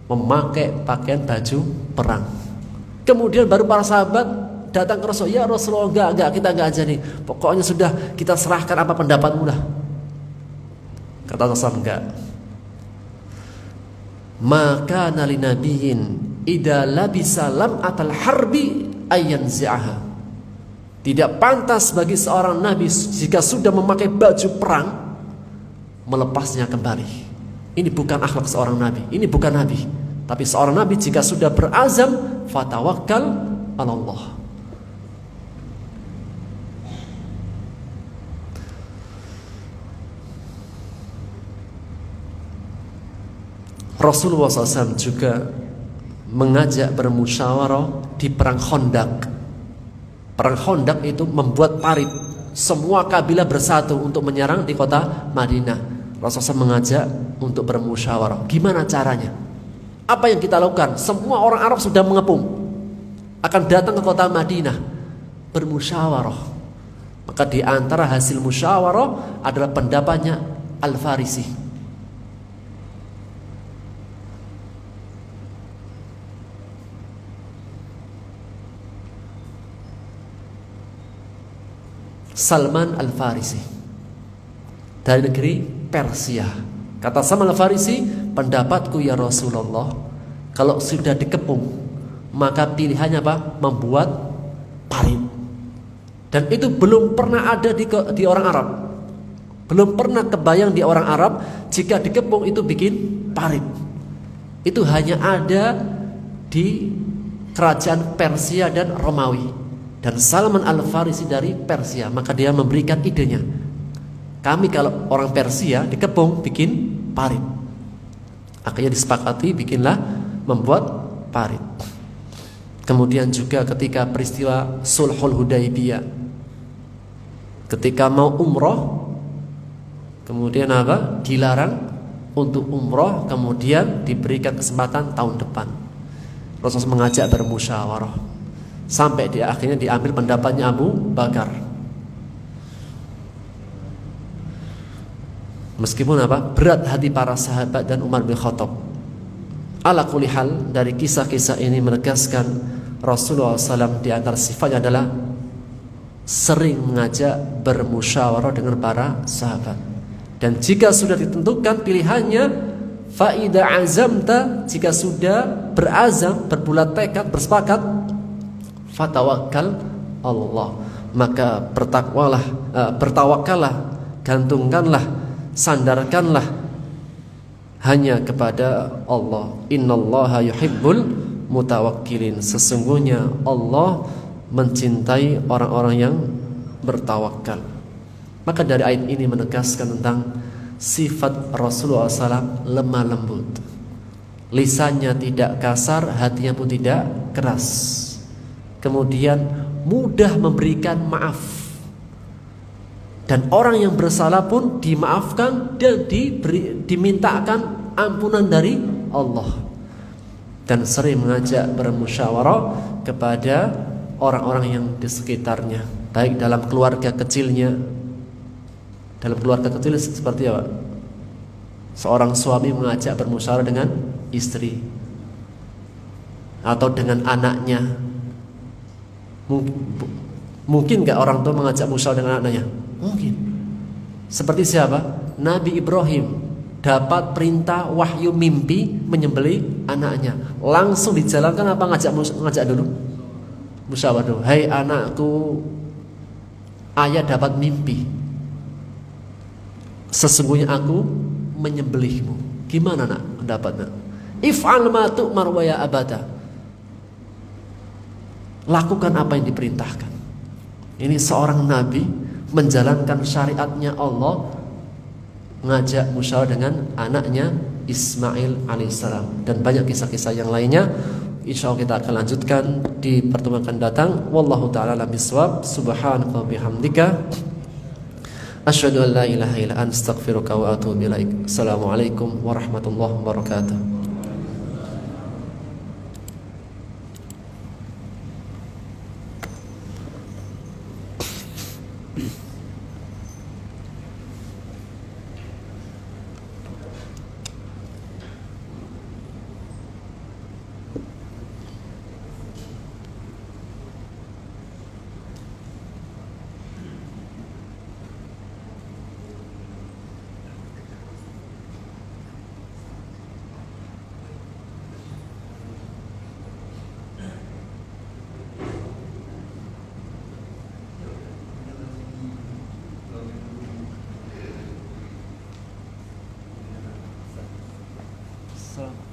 memakai pakaian baju perang. Kemudian baru para sahabat datang ke Rasulullah, ya Rasulullah, enggak, kita enggak aja nih. Pokoknya sudah kita serahkan apa pendapatmu lah. Kata Rasulullah, enggak. Maka nali nabiyin idza labisa lam atal harbi ayan zi'aha. Tidak pantas bagi seorang nabi jika sudah memakai baju perang melepasnya kembali. Ini bukan akhlak seorang nabi. Ini bukan nabi. Tapi seorang nabi jika sudah berazam, fatawakkal 'ala Allah. Rasulullah SAW juga mengajak bermusyawarah di perang Khandaq. Perang Khandaq itu membuat parit. Semua kabilah bersatu untuk menyerang di kota Madinah. Rasulullah SAW mengajak untuk bermusyawarah. Gimana caranya? Apa yang kita lakukan? Semua orang Arab sudah mengepung, akan datang ke kota Madinah bermusyawarah. Maka di antara hasil musyawarah adalah pendapatnya Al-Farisi. Salman Al-Farisi dari negeri Persia. Kata Salman Al-Farisi, pendapatku ya Rasulullah, kalau sudah dikepung maka pilihannya apa? Membuat parit. Dan itu belum pernah ada di orang Arab. Belum pernah kebayang di orang Arab jika dikepung itu bikin parit. Itu hanya ada di kerajaan Persia dan Romawi. Dan Salman Al-Farisi dari Persia, maka dia memberikan idenya. Kami kalau orang Persia dikepung bikin parit. Akhirnya disepakati bikinlah membuat parit. Kemudian juga ketika peristiwa Sulhul Hudaybiyah, ketika mau umroh, kemudian apa? Dilarang untuk umroh, kemudian diberikan kesempatan tahun depan. Rasulullah mengajak bermusyawarah. Sampai di akhirnya diambil pendapatnya Abu Bakar. Meskipun apa? Berat hati para sahabat dan Umar bin Khattab. Ala kulli hal, dari kisah-kisah ini menegaskan Rasulullah SAW di antara sifatnya adalah sering mengajak bermusyawarah dengan para sahabat. Dan jika sudah ditentukan pilihannya, faida azamta, jika sudah berazam, berbulat tekad, bersepakat, fatawakkal Allah, maka bertawakallah, gantungkanlah, sandarkanlah hanya kepada Allah. Innallaha yuhibbul mutawakkilin. Sesungguhnya Allah mencintai orang-orang yang bertawakal. Maka dari ayat ini menegaskan tentang sifat Rasulullah SAW lemah lembut. Lisannya tidak kasar, hatinya pun tidak keras. Kemudian mudah memberikan maaf. Dan orang yang bersalah pun dimaafkan dan dimintakan ampunan dari Allah. Dan sering mengajak bermusyawarah kepada orang-orang yang di sekitarnya, baik dalam keluarga kecilnya. Dalam keluarga kecil seperti apa? Seorang suami mengajak bermusyawarah dengan istri atau dengan anaknya. Mungkin gak orang tua mengajak musyawarah dengan anaknya? Mungkin. Seperti siapa? Nabi Ibrahim dapat perintah wahyu mimpi menyembelih anaknya. Langsung dijalankan apa ngajak dulu? Musyawarah dulu. Hai anakku, ayah dapat mimpi. Sesungguhnya aku menyembelihmu. Gimana nak pendapatnya? If'al ma tu'mar wa ya abada. Lakukan apa yang diperintahkan. Ini seorang nabi menjalankan syariatnya Allah, ngajak musyawarah dengan anaknya Ismail alaihissalam, dan banyak kisah-kisah yang lainnya. Insyaallah kita akan lanjutkan di pertemuan akan datang. Wallahu taala alam bisawab. Subhanaka wa bihamdika asyhadu an la ilaha illa anta astaghfiruka wa atubu ilaik. Assalamualaikum warahmatullahi wabarakatuh. Assalam.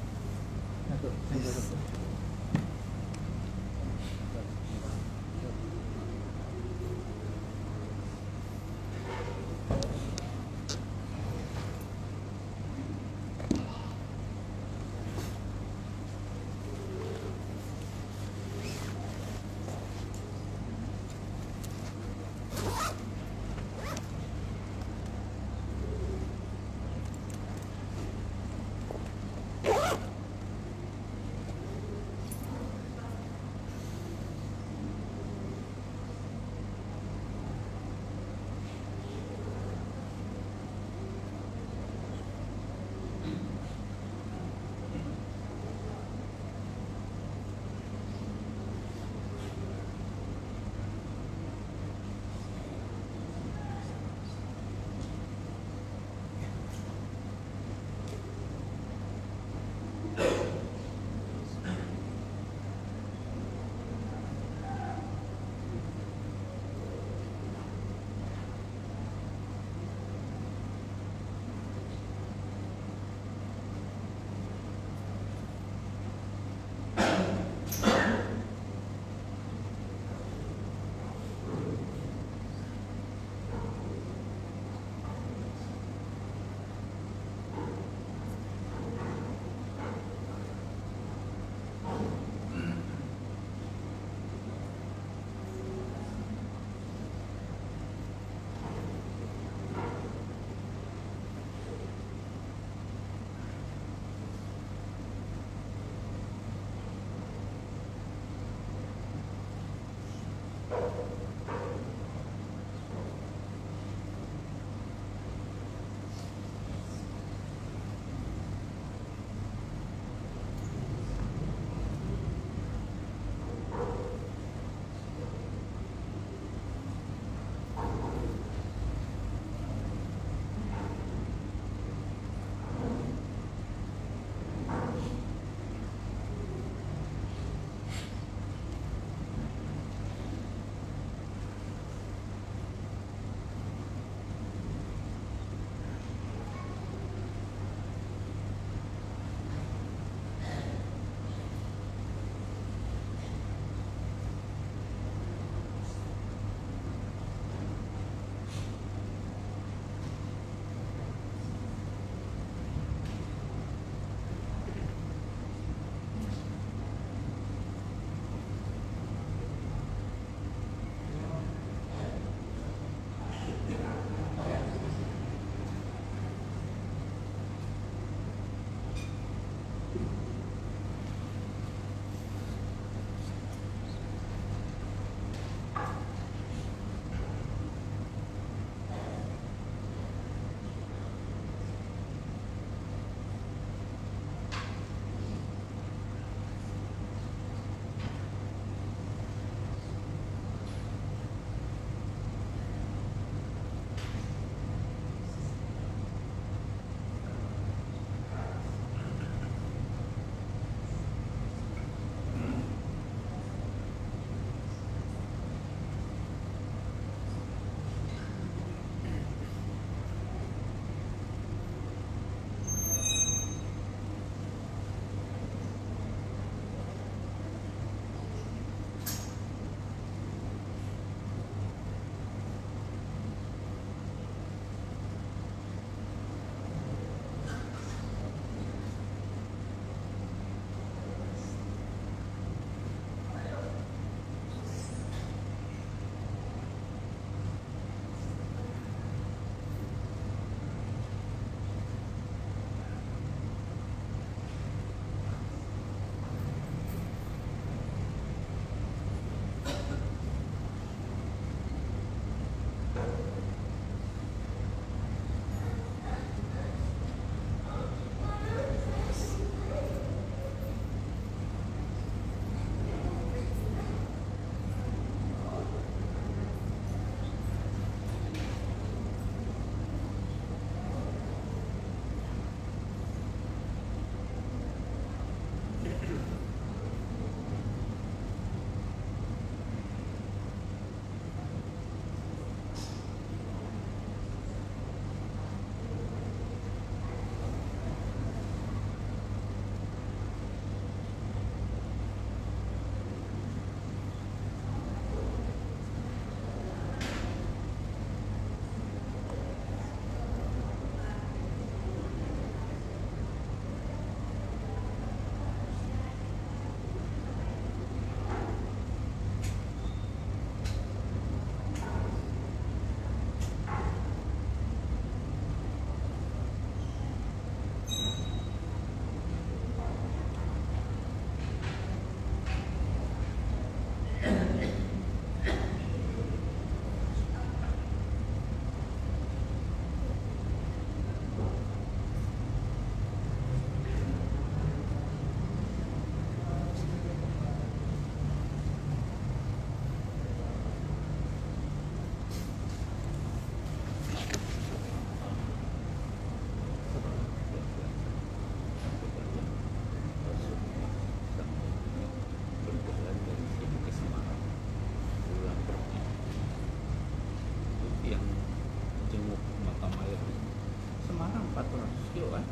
400 kilo kan?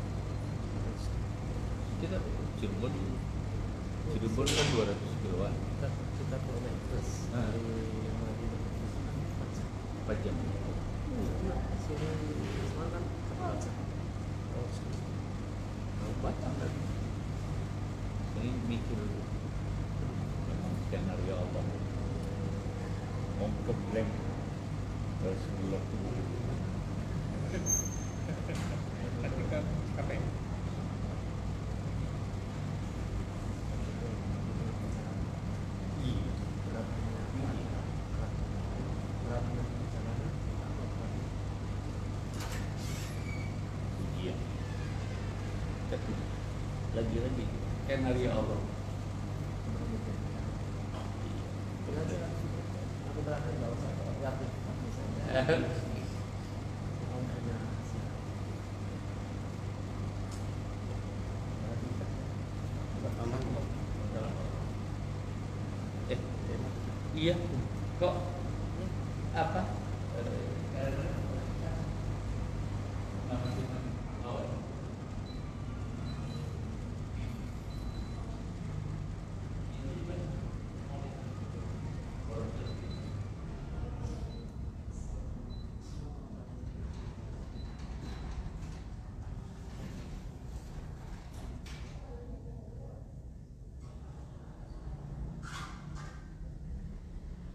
Kita Cirebon kan 200 kiloan. Kita pulau naik terus dari Madinah 4 jam. sini Semarang kan 4 jam. Batang kan? Ini mikir skenario apa? Mau ke blank terus bulog. Nanti ke kafe. Iya. Lagi-lagi skenario Allah. Aku terakhir nggak usah kreatif misalnya. Iya. Kok apa?